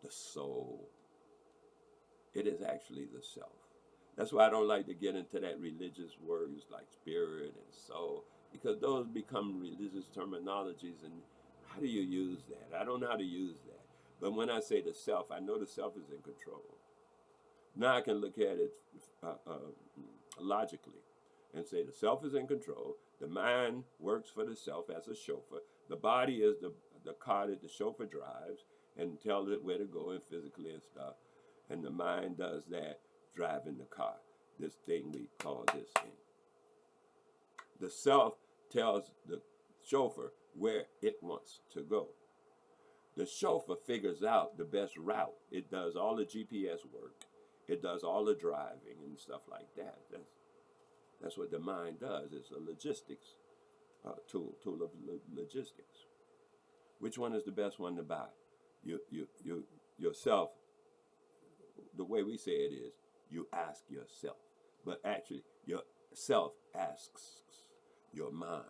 the soul. It is actually the self. That's why I don't like to get into that religious words like spirit and soul, because those become religious terminologies, and how do you use that? I don't know how to use that. But when I say the self, I know the self is in control. Now I can look at it logically and say the self is in control. The mind works for the self as a chauffeur. The body is the car that the chauffeur drives and tells it where to go and physically and stuff. And the mind does that, driving the car, this thing we call this thing. The self tells the chauffeur where it wants to go. The chauffeur figures out the best route. It does all the GPS work. It does all the driving and stuff like that. That's what the mind does. It's a logistics tool of logistics. Which one is the best one to buy? Yourself. The way we say it is, you ask yourself, but actually yourself asks your mind,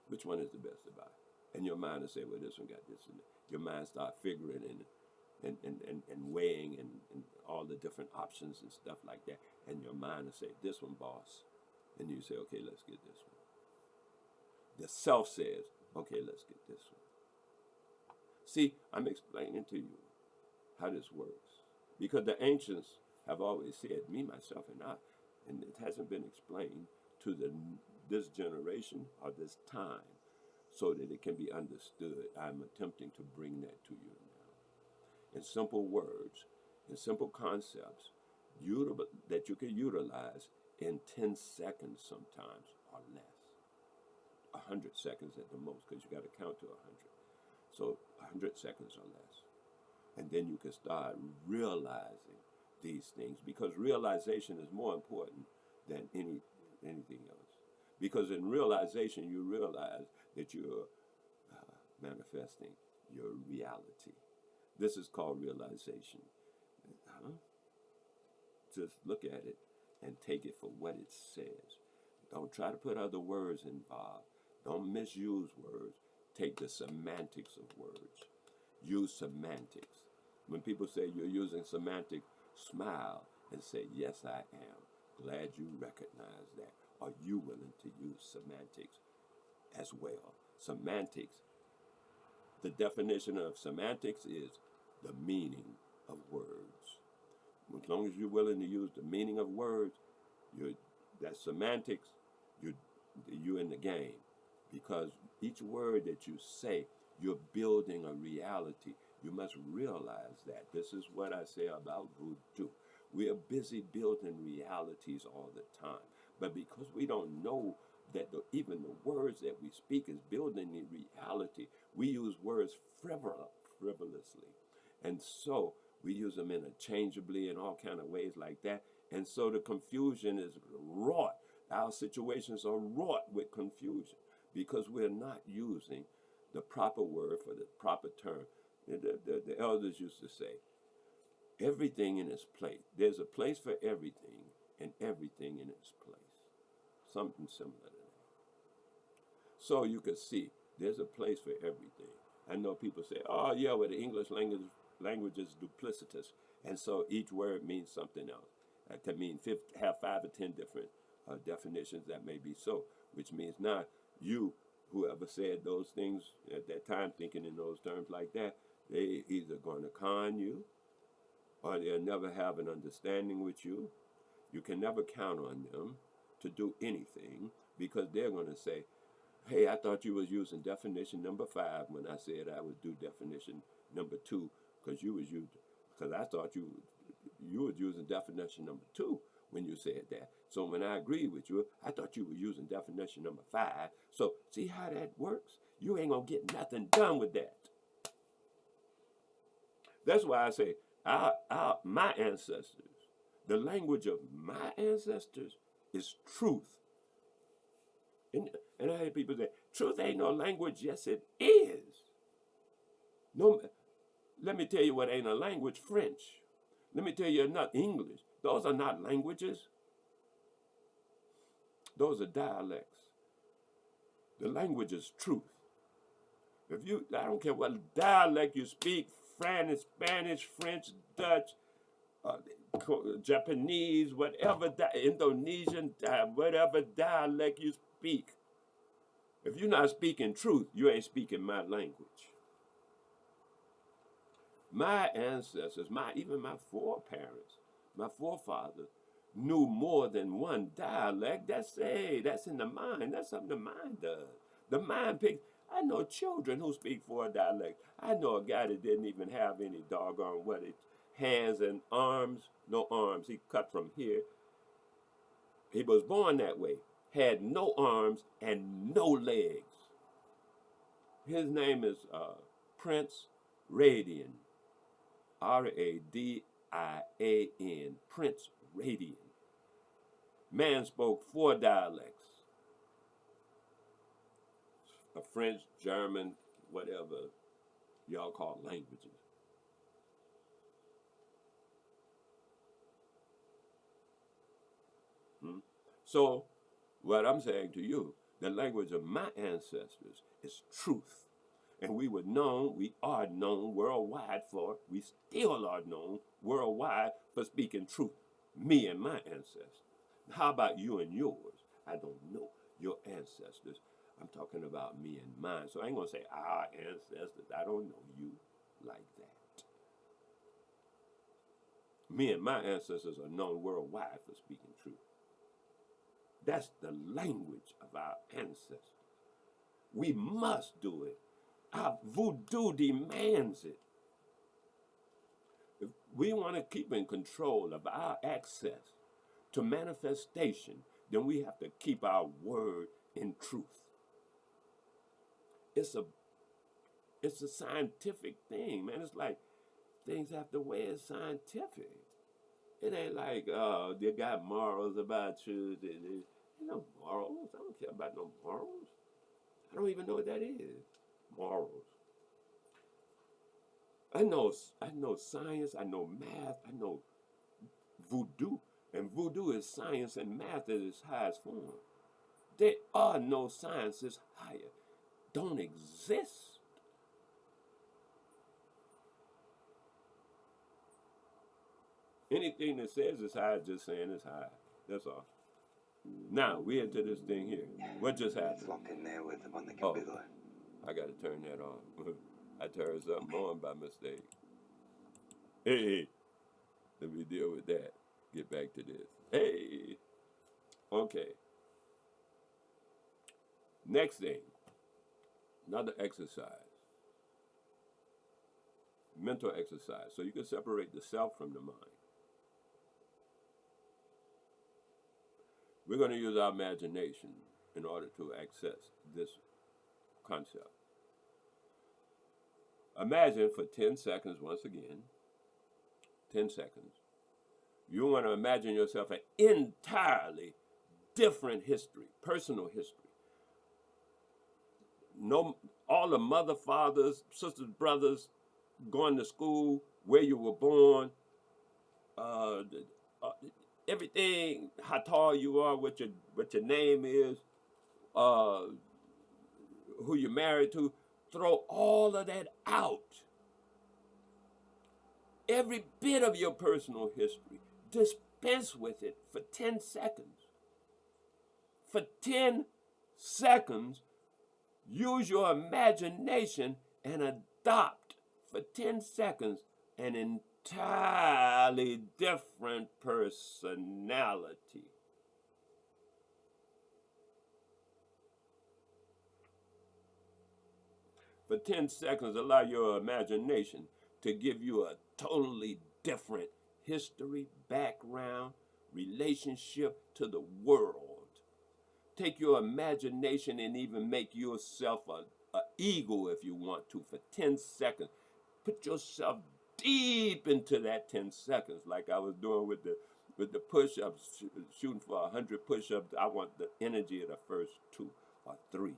which one is the best to buy? And your mind will say, well, this one got this in it. Your mind start figuring and weighing and all the different options and stuff like that. And your mind will say, this one, boss. And you say, okay, let's get this one. The self says, okay, let's get this one. See, I'm explaining to you how this works. Because the ancients have always said, me, myself, and I, and it hasn't been explained to this generation or this time so that it can be understood. I'm attempting to bring that to you now. In simple words, in simple concepts, that you can utilize in 10 seconds sometimes or less. 100 seconds at the most, because you got to count to 100. So 100 seconds or less. And then you can start realizing these things, because realization is more important than anything else. Because in realization, you realize that you're manifesting your reality. This is called realization. Just look at it and take it for what it says. Don't try to put other words involved. Don't misuse words. Take the semantics of words. Use semantics. When people say you're using semantics, smile and say, yes, I am. Glad you recognize that. Are you willing to use semantics as well? Semantics, the definition of semantics is the meaning of words. As long as you're willing to use the meaning of words, that's semantics, you're in the game. Because each word that you say, you're building a reality. You must realize that. This is what I say about voodoo. We are busy building realities all the time. But because we don't know that even the words that we speak is building the reality, we use words frivolously. And so we use them interchangeably in all kind of ways like that. And so the confusion is wrought. Our situations are wrought with confusion because we're not using the proper word for the proper term. The elders used to say, everything in its place. There's a place for everything and everything in its place. Something similar to that. So you can see there's a place for everything. I know people say, oh yeah, well the English language is duplicitous. And so each word means something else. That could mean have 5 or 10 different definitions that may be so, which means now you, whoever said those things at that time, thinking in those terms like that, they either going to con you or they'll never have an understanding with you. You can never count on them to do anything because they're going to say, hey, I thought you was using definition number 5 when I said I would do definition number 2 because I thought you was using definition number 2 when you said that. So when I agreed with you, I thought you were using definition number 5. So see how that works? You ain't going to get nothing done with that. That's why I say my ancestors, the language of my ancestors is truth. And I hear people say, truth ain't no language. Yes, it is. No, let me tell you what ain't a language, French. Let me tell you not English. Those are not languages. Those are dialects. The language is truth. I don't care what dialect you speak, Spanish, French, Dutch, Japanese, whatever, Indonesian, whatever dialect you speak. If you're not speaking truth, you ain't speaking my language. My ancestors, even my foreparents, my forefathers, knew more than one dialect. That's in the mind. That's something the mind does. The mind picks. I know children who speak 4 dialects. I know a guy that didn't even have any doggone hands and arms. No arms. He cut from here. He was born that way. Had no arms and no legs. His name is Prince Radian. Radian. Prince Radian. Man spoke 4 dialects. A French, German, whatever y'all call languages. So, what I'm saying to you, the language of my ancestors is truth. And we are known worldwide we still are known worldwide for speaking truth. Me and my ancestors. How about you and yours? I don't know your ancestors. I'm talking about me and mine. So I ain't going to say our ancestors. I don't know you like that. Me and my ancestors are known worldwide for speaking truth. That's the language of our ancestors. We must do it. Our voodoo demands it. If we want to keep in control of our access to manifestation, then we have to keep our word in truth. It's a scientific thing, man. It's like things have to weigh as scientific. It ain't like, they got morals about you. There's no morals. I don't care about no morals. I don't even know what that is. Morals. I know science, I know math, I know voodoo. And voodoo is science and math at its highest form. There are no sciences higher. Don't exist. Anything that says it's high is just saying it's high. That's all. Now, we into this thing here. What just happened? It's locked in there with the one that can wiggle it. I got to turn that on. I turned something on by mistake. Hey, let me deal with that. Get back to this. Hey. Okay. Next thing. Another exercise. Mental exercise. So you can separate the self from the mind. We're going to use our imagination in order to access this concept. Imagine for 10 seconds, once again, 10 seconds, you want to imagine yourself an entirely different history, personal history. No, all the mother, fathers, sisters, brothers, going to school, where you were born, everything, how tall you are, what your name is, who you're married to, throw all of that out. Every bit of your personal history dispense with it for 10 seconds. For 10 seconds, use your imagination and adopt for 10 seconds an entirely different personality. For 10 seconds, allow your imagination to give you a totally different history, background, relationship to the world. Take your imagination and even make yourself a eagle if you want to for 10 seconds. Put yourself deep into that 10 seconds, like I was doing with the push-ups, shooting for 100 push-ups. I want the energy of the first 2 or 3.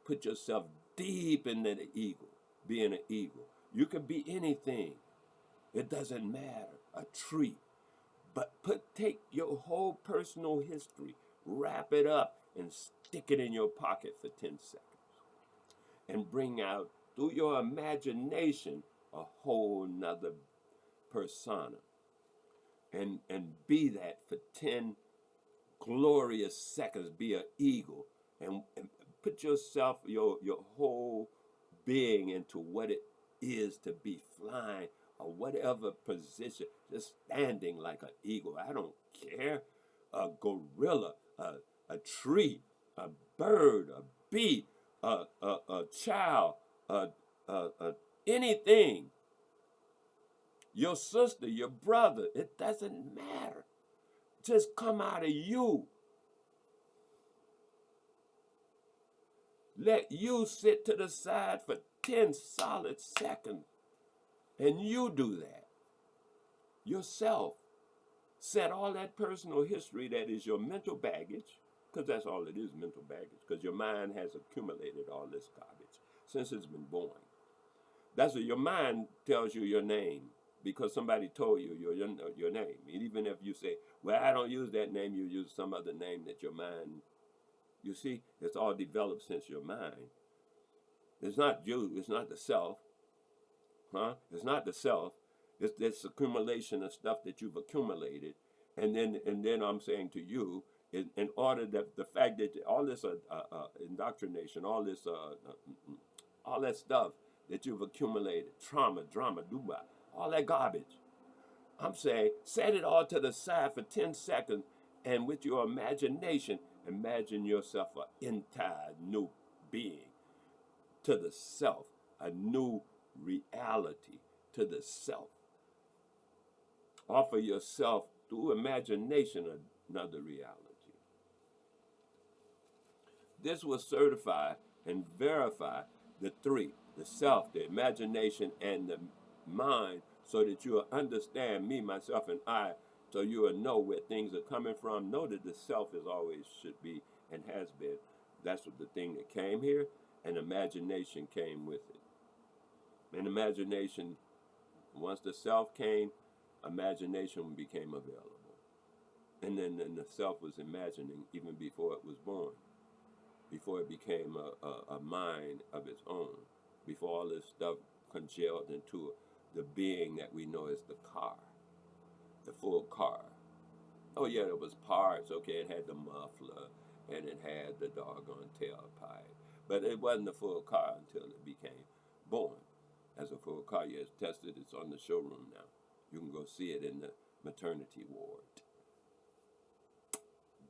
Put yourself deep into the eagle, being an eagle. You could be anything. It doesn't matter. A tree. But take your whole personal history, wrap it up, and stick it in your pocket for 10 seconds. And bring out, through your imagination, a whole nother persona. And be that for 10 glorious seconds. Be an eagle. And put yourself, your whole being into what it is to be flying or whatever position, just standing like an eagle. I don't care. A gorilla, a tree, a bird, a bee, a child, anything. Your sister, your brother, it doesn't matter. Just come out of you. Let you sit to the side for 10 solid seconds. And you do that. Yourself. Set all that personal history that is your mental baggage, because that's all it is, mental baggage, because your mind has accumulated all this garbage since it's been born. That's what your mind tells you your name, because somebody told you your name. And even if you say, well, I don't use that name, you use some other name that your mind, you see, it's all developed since your mind. It's not you, it's not the self. It's not the self. It's this accumulation of stuff that you've accumulated. And then I'm saying to you, in order that the fact that all this indoctrination, all that stuff that you've accumulated, trauma, drama, duba, all that garbage, I'm saying set it all to the side for 10 seconds, and with your imagination, imagine yourself an entire new being to the self, a new reality to the self. Offer yourself through imagination another reality. This will certify and verify the 3, the self, the imagination, and the mind, so that you will understand me, myself, and I, so you will know where things are coming from. Know that the self is always should be and has been. That's what the thing that came here, and imagination came with it. And imagination, once the self came, imagination became available. And then the self was imagining even before it was born, before it became a mind of its own, before all this stuff congealed into the being that we know as the car, the full car. Oh yeah, it was parts, okay, it had the muffler, and it had the doggone tailpipe, but it wasn't a full car until it became born as a full car. Yeah, it's tested, it's on the showroom now. You can go see it in the maternity ward.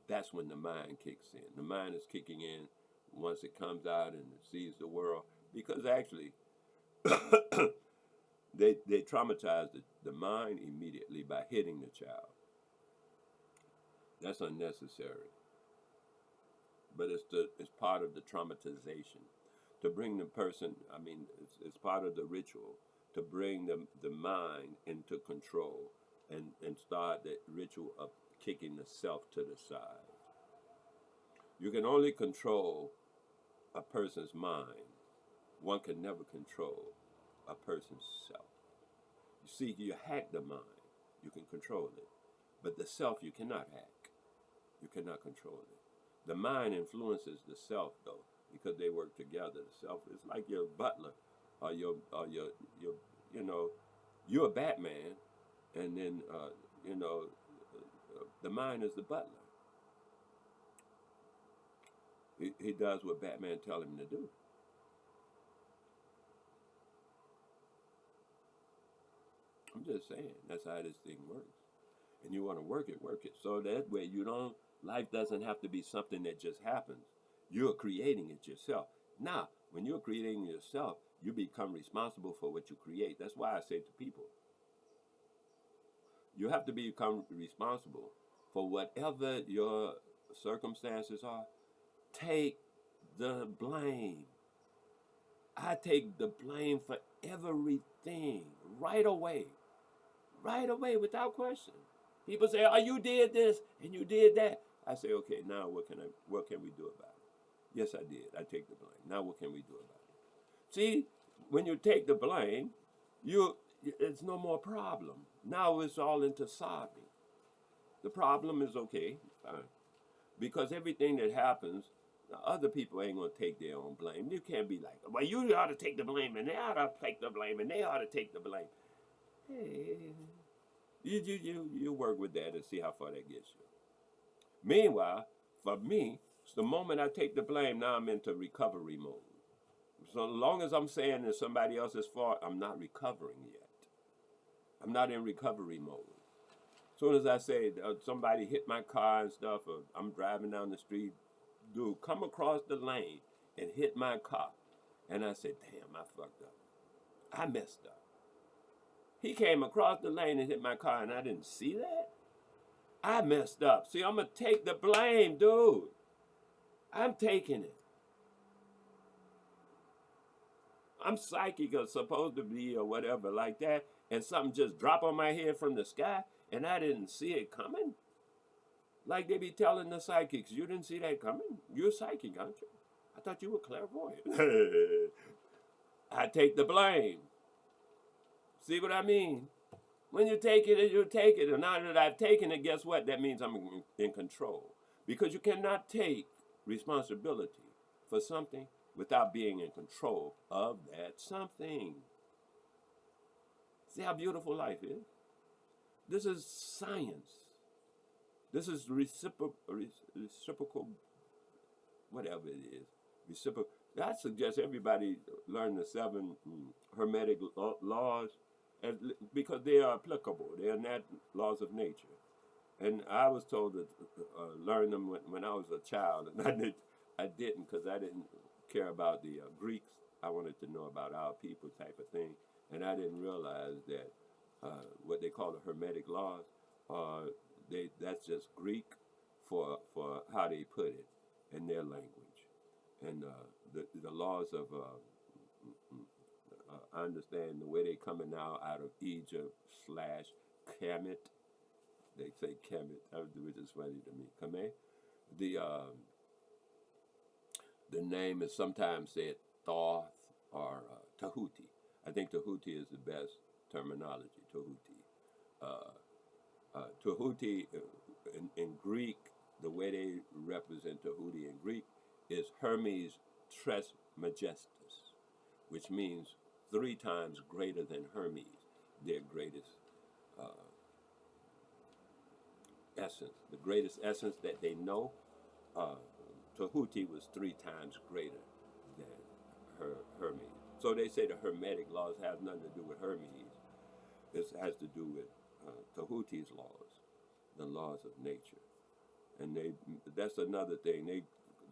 That's when the mind kicks in. The mind is kicking in once it comes out and it sees the world, because actually they traumatize the mind immediately by hitting the child. That's unnecessary. But it's part of the traumatization. To bring the person, it's part of the ritual, to bring the mind into control and start the ritual of kicking the self to the side. You can only control a person's mind. One can never control a person's self. You see, you hack the mind, you can control it. But the self you cannot hack. You cannot control it. The mind influences the self, though, because they work together. The self is like your butler, or your you're a Batman, and then the mind is the butler. He does what Batman tell him to do. I'm just saying, that's how this thing works. And you want to work it. So that way life doesn't have to be something that just happens. You're creating it yourself. Now, when you're creating yourself, you become responsible for what you create. That's why I say to people, you have to become responsible for whatever your circumstances are. Take the blame. I take the blame for everything right away without question. People say, "Oh, you did this and you did that." I say, "Okay, now what can we do about it?" Yes, I did. I take the blame. Now what can we do about it? See, when you take the blame, it's no more problem. Now it's all into solving. The problem is okay, fine, because everything that happens, other people ain't gonna take their own blame. You can't be like, "Well, you ought to take the blame, and they ought to take the blame, and they ought to take the blame." Hey, you work with that and see how far that gets you. Meanwhile, for me, the moment I take the blame, now I'm into recovery mode. So long as I'm saying it's somebody else's fault, I'm not recovering yet. I'm not in recovery mode. As soon as I say somebody hit my car and stuff, or I'm driving down the street, dude come across the lane and hit my car, and I said, "Damn, I fucked up. I messed up. He came across the lane and hit my car, and I didn't see that. I messed up. See, I'm gonna take the blame, dude. I'm taking it. I'm psychic or supposed to be or whatever like that, and something just drop on my head from the sky, and I didn't see it coming. Like they be telling the psychics, you didn't see that coming? You're psychic, aren't you? I thought you were clairvoyant." I take the blame. See what I mean? When you take it, you take it. And now that I've taken it, guess what? That means I'm in control. Because you cannot take responsibility for something without being in control of that something. See how beautiful life is? This is science. This is reciprocal, whatever it is. Reciprocal. I suggest everybody learn the 7 Hermetic laws, because they are applicable. They are laws of nature. And I was told to learn them when I was a child, and I didn't because I didn't care about the Greeks. I wanted to know about our people type of thing, and I didn't realize that what they call the Hermetic laws, that's just Greek for how they put it in their language, and the laws of I understand the way they coming now out of Egypt / Kemet. They say Kemet, which is funny to me. Kemet. The name is sometimes said Thoth or Tahuti. I think Tahuti is the best terminology. Tahuti. Tahuti in Greek, the way they represent Tahuti in Greek is Hermes Trismegistus, which means 3 times greater than Hermes, their greatest essence. The greatest essence that they know, Tahuti was 3 times greater than Hermes. So they say the Hermetic laws have nothing to do with Hermes. This has to do with Tahuti's laws, the laws of nature. And that's another thing. They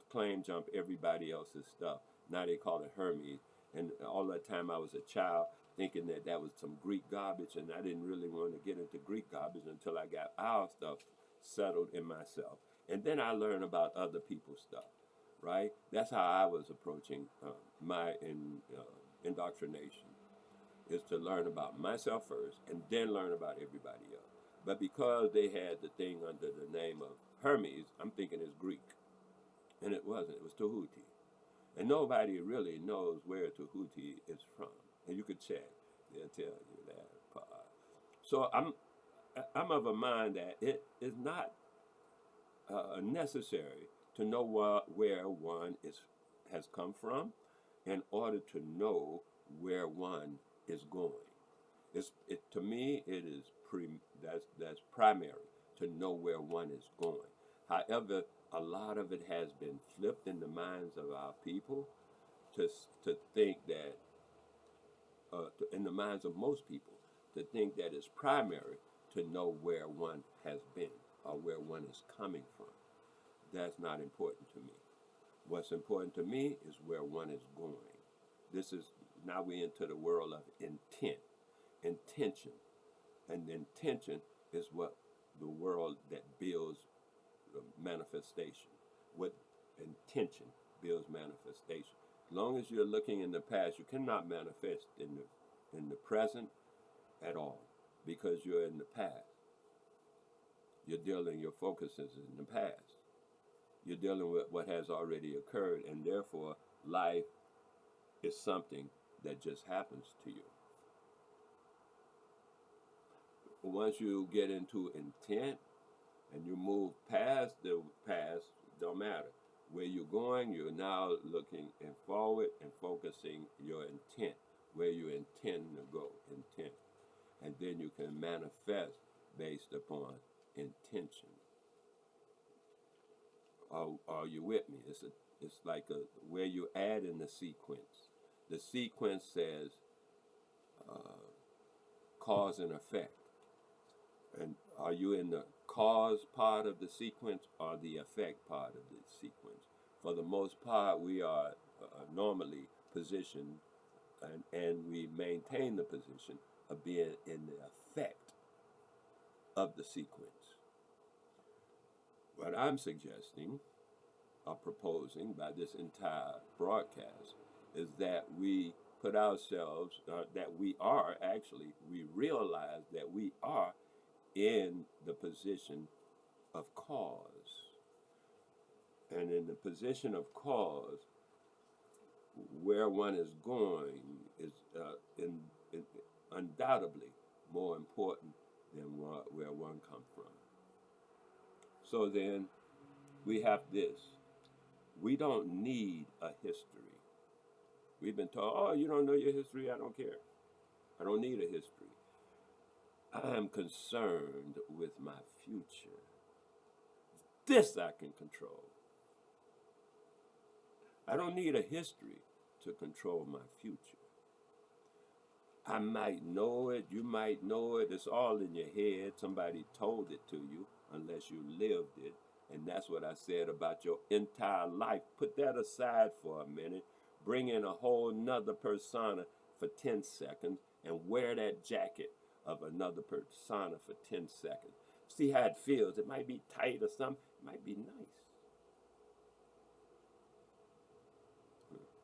claim jump everybody else's stuff. Now they call it Hermes. And all that time I was a child thinking that was some Greek garbage, and I didn't really want to get into Greek garbage until I got our stuff settled in myself. And then I learned about other people's stuff, right? That's how I was approaching my indoctrination, is to learn about myself first and then learn about everybody else. But because they had the thing under the name of Hermes, I'm thinking it's Greek. And it wasn't. It was Tahuti. And nobody really knows where Tahuti is from. And you could check. They'll tell you that part. So I'm of a mind that it is not necessary to know where one has come from in order to know where one is going. To me, it is that's primary. to know where one is going. However, a lot of it has been flipped in the minds of our people to think that, in the minds of most people, to think that it's primary to know where one has been or where one is coming from. That's not important to me. What's important to me is where one is going. Now we're into the world of intent, intention. And intention is what the world that builds manifestation. What intention builds manifestation. As long as you're looking in the past, you cannot manifest in the present at all, because you're in the past. Your focus is in the past. You're dealing with what has already occurred, and therefore life is something that just happens to you. Once you get into intent and you move past the past, don't matter. Where you're going, you're now looking forward and focusing your intent, where you intend to go, intent. And then you can manifest based upon intention. Are you with me? It's like where you add in the sequence. The sequence says cause and effect. And are you in the cause part of the sequence or the effect part of the sequence? For the most part, we are normally positioned and we maintain the position of being in the effect of the sequence. What I'm suggesting or proposing by this entire broadcast is that we put ourselves, we realize that we are in the position of cause. And in the position of cause, where one is going is undoubtedly more important than where one comes from. So then we have this. We don't need a history. We've been told, oh, you don't know your history? I don't care. I don't need a history. I am concerned with my future. This I can control. I don't need a history to control my future. I might know it, you might know it, it's all in your head. Somebody told it to you unless you lived it. And that's what I said about your entire life. Put that aside for a minute. Bring in a whole nother persona for 10 seconds and wear that jacket of another persona for 10 seconds. See how it feels. It might be tight or something. It might be nice.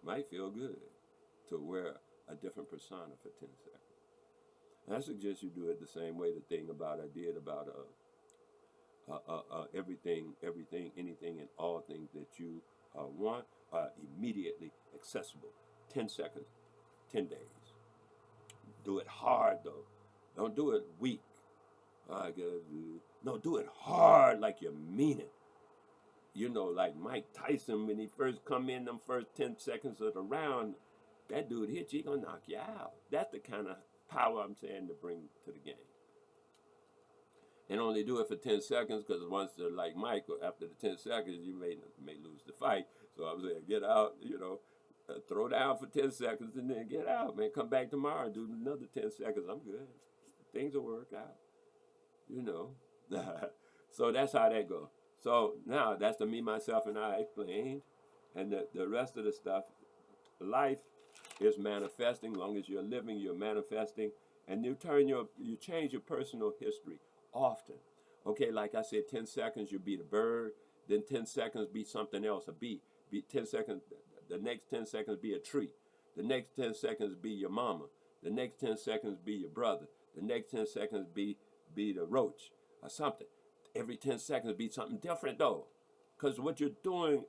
Might feel good to wear a different persona for 10 seconds. And I suggest you do it the same way. The thing about I did about everything, anything, and all things that you want are immediately accessible. 10 seconds, 10 days. Do it hard though. Don't do it weak. No, do it hard like you mean it. You know, like Mike Tyson, when he first come in them first 10 seconds of the round, that dude hit you, he gonna knock you out. That's the kind of power I'm saying to bring to the game. And only do it for 10 seconds, because once they're like Mike, after the 10 seconds, you may lose the fight. So I'm saying, get out, throw down for 10 seconds and then get out, man. Come back tomorrow and do another 10 seconds. I'm good. Things will work out, So that's how that goes. So now that's the me, myself, and I explained. And the rest of the stuff, life is manifesting. Long as you're living, you're manifesting. And you change your personal history often. Okay, like I said, 10 seconds you be the bird. Then 10 seconds be something else, a bee. Be 10 seconds, the next 10 seconds be a tree. The next 10 seconds be your mama. The next 10 seconds be your brother. The next 10 seconds be the roach or something. Every 10 seconds be something different though. Because what you're doing,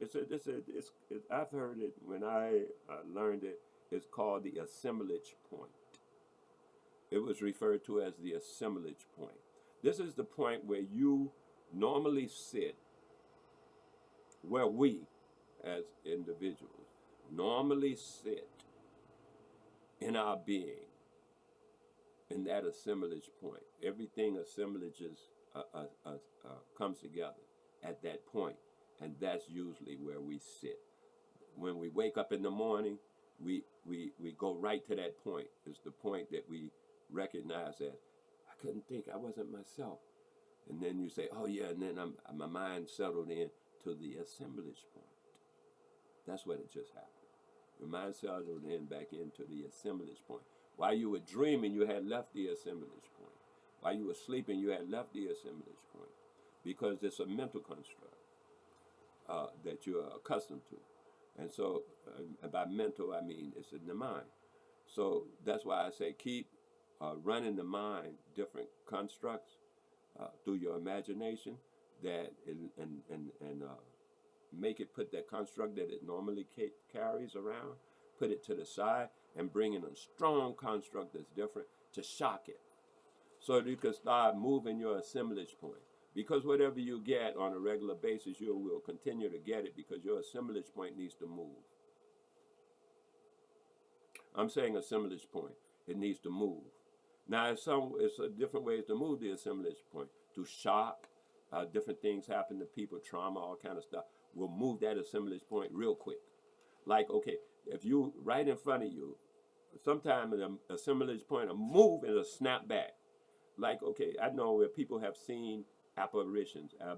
I've heard it when I learned it, it's called the assemblage point. It was referred to as the assemblage point. This is the point where you normally sit, where we as individuals normally sit in our being, in that assemblage point. Everything assemblages comes together at that point, and that's usually where we sit. When we wake up in the morning, we go right to that point. It's the point that we recognize that I couldn't think, I wasn't myself. And then you say, oh yeah, and then my mind settled in to the assemblage point. That's what it just happened. Your mind settled in back into the assemblage point. While you were dreaming, you had left the assemblage point. While you were sleeping, you had left the assemblage point, because it's a mental construct that you are accustomed to. And so by mental, I mean it's in the mind. So that's why I say keep running the mind different constructs through your imagination, that and make it put that construct that it normally carries around, put it to the side, and bring in a strong construct that's different to shock it, so that you can start moving your assemblage point. Because whatever you get on a regular basis, you will continue to get it, because your assemblage point needs to move. I'm saying assemblage point. It needs to move. Now, it's different ways to move the assemblage point. Through shock, different things happen to people, trauma, all kind of stuff, will move that assemblage point real quick. Like, okay, if you, right in front of you, sometime the assemblage point will move and it'll snap back. Like, okay, I know where people have seen apparitions, I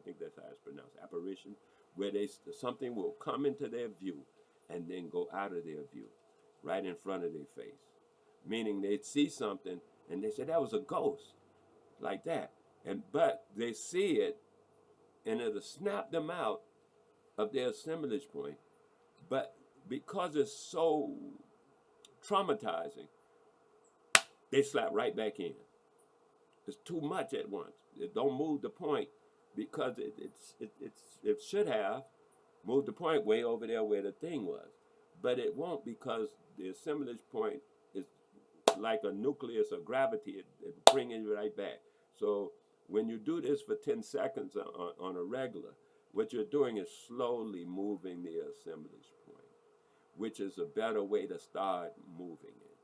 think that's how it's pronounced, apparition, where something will come into their view and then go out of their view, right in front of their face. Meaning they'd see something and they say that was a ghost, like that. But they see it and it'll snap them out of their assemblage point. But because it's so traumatizing, they slap right back in. It's too much at once. It don't move the point, because it should have moved the point way over there where the thing was. But it won't, because the assemblage point is like a nucleus of gravity. It's bringing you right back. So when you do this for 10 seconds on a regular, what you're doing is slowly moving the assemblage point, which is a better way to start moving it.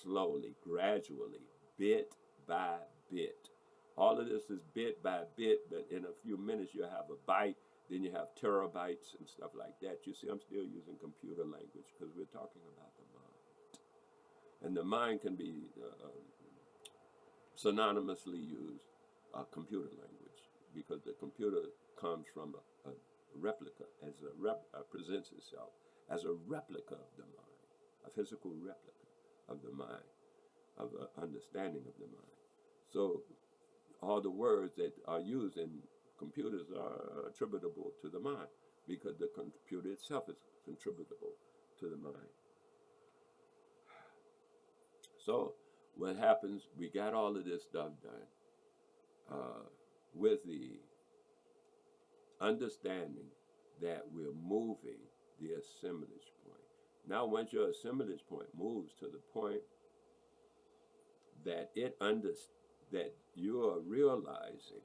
Slowly, gradually, bit by bit. All of this is bit by bit, but in a few minutes you'll have a byte, then you have terabytes and stuff like that. You see, I'm still using computer language because we're talking about the mind. And the mind can be synonymously used computer language, because the computer comes from a replica, presents itself as a replica of the mind, a physical replica of the mind, of understanding of the mind. So all the words that are used in computers are attributable to the mind, because the computer itself is attributable to the mind. So what happens, we got all of this stuff done with the understanding that we're moving the assemblage point. Now, once your assemblage point moves to the point that that you are realizing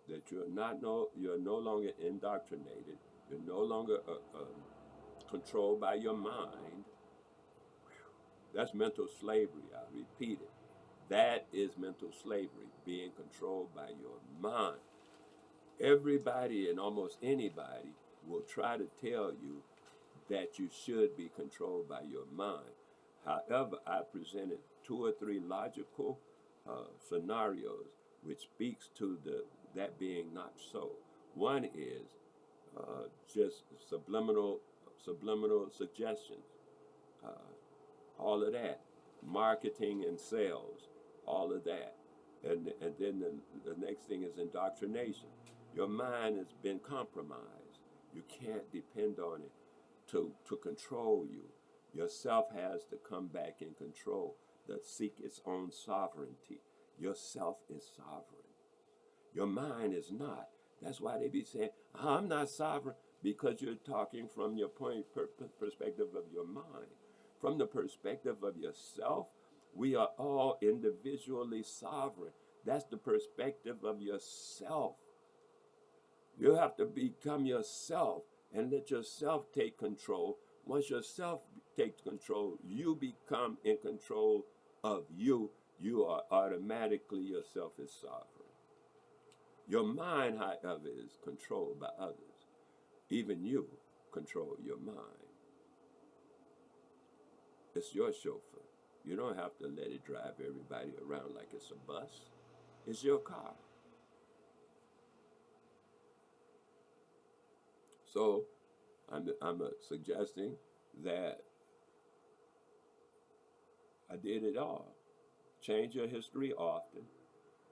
that you're no longer indoctrinated, you're no longer controlled by your mind. That's mental slavery. I repeat it. That is mental slavery, being controlled by your mind. Everybody and almost anybody will try to tell you that you should be controlled by your mind. However, I presented 2 or 3 logical scenarios which speaks to that being not so. One is just subliminal suggestions, all of that, marketing and sales, all of that, and then the next thing is indoctrination. Your mind has been compromised. You can't depend on it to control you. Yourself has to come back in control, to seek its own sovereignty. Yourself is sovereign. Your mind is not. That's why they be saying, I'm not sovereign, because you're talking from your perspective of your mind. From the perspective of yourself, we are all individually sovereign. That's the perspective of yourself. You have to become yourself and let yourself take control. Once yourself takes control, you become in control of you. you are automatically, yourself is sovereign. Your mind, however, is controlled by others. Even you control your mind. It's your chauffeur. You don't have to let it drive everybody around like it's a bus. It's your car. So I'm suggesting that I did it all. Change your history often.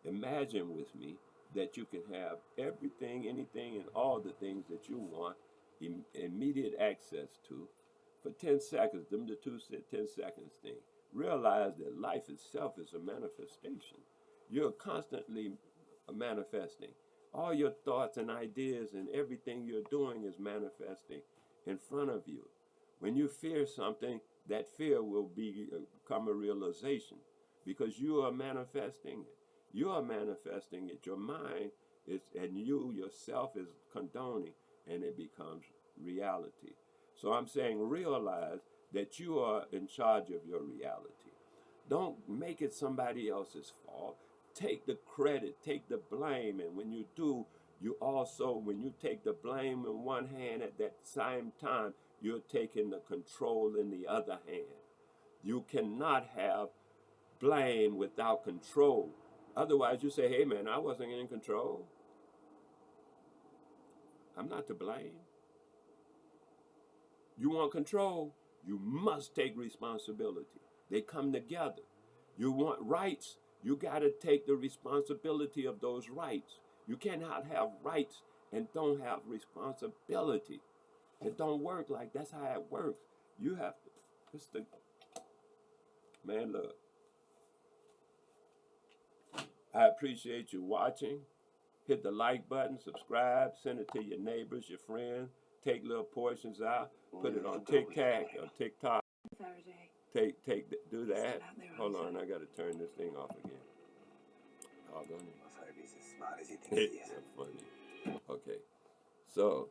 Imagine with me that you can have everything, anything, and all the things that you want immediate access to for 10 seconds. Them the 10 seconds thing. Realize that life itself is a manifestation. You're constantly manifesting. All your thoughts and ideas and everything you're doing is manifesting in front of you. When you fear something, that fear will become a realization because you are manifesting it. You are manifesting it. Your mind is, and you yourself is condoning, and it becomes reality. So I'm saying realize that you are in charge of your reality. Don't make it somebody else's fault. Take the credit, take the blame, and when you do, you also, when you take the blame in one hand, at that same time, you're taking the control in the other hand. You cannot have blame without control. Otherwise, you say, hey man, I wasn't in control. I'm not to blame. You want control, you must take responsibility. They come together. You want rights, you got to take the responsibility of those rights. You cannot have rights and don't have responsibility. It don't work like that's how it works. You have to, man, look. I appreciate you watching. Hit the like button, subscribe, send it to your neighbors, your friends. Take little portions out, put it on TikTok. Do that. Hold on, I got to turn this thing off again. Doggone it. As smart as you think he is. That's funny. Okay, so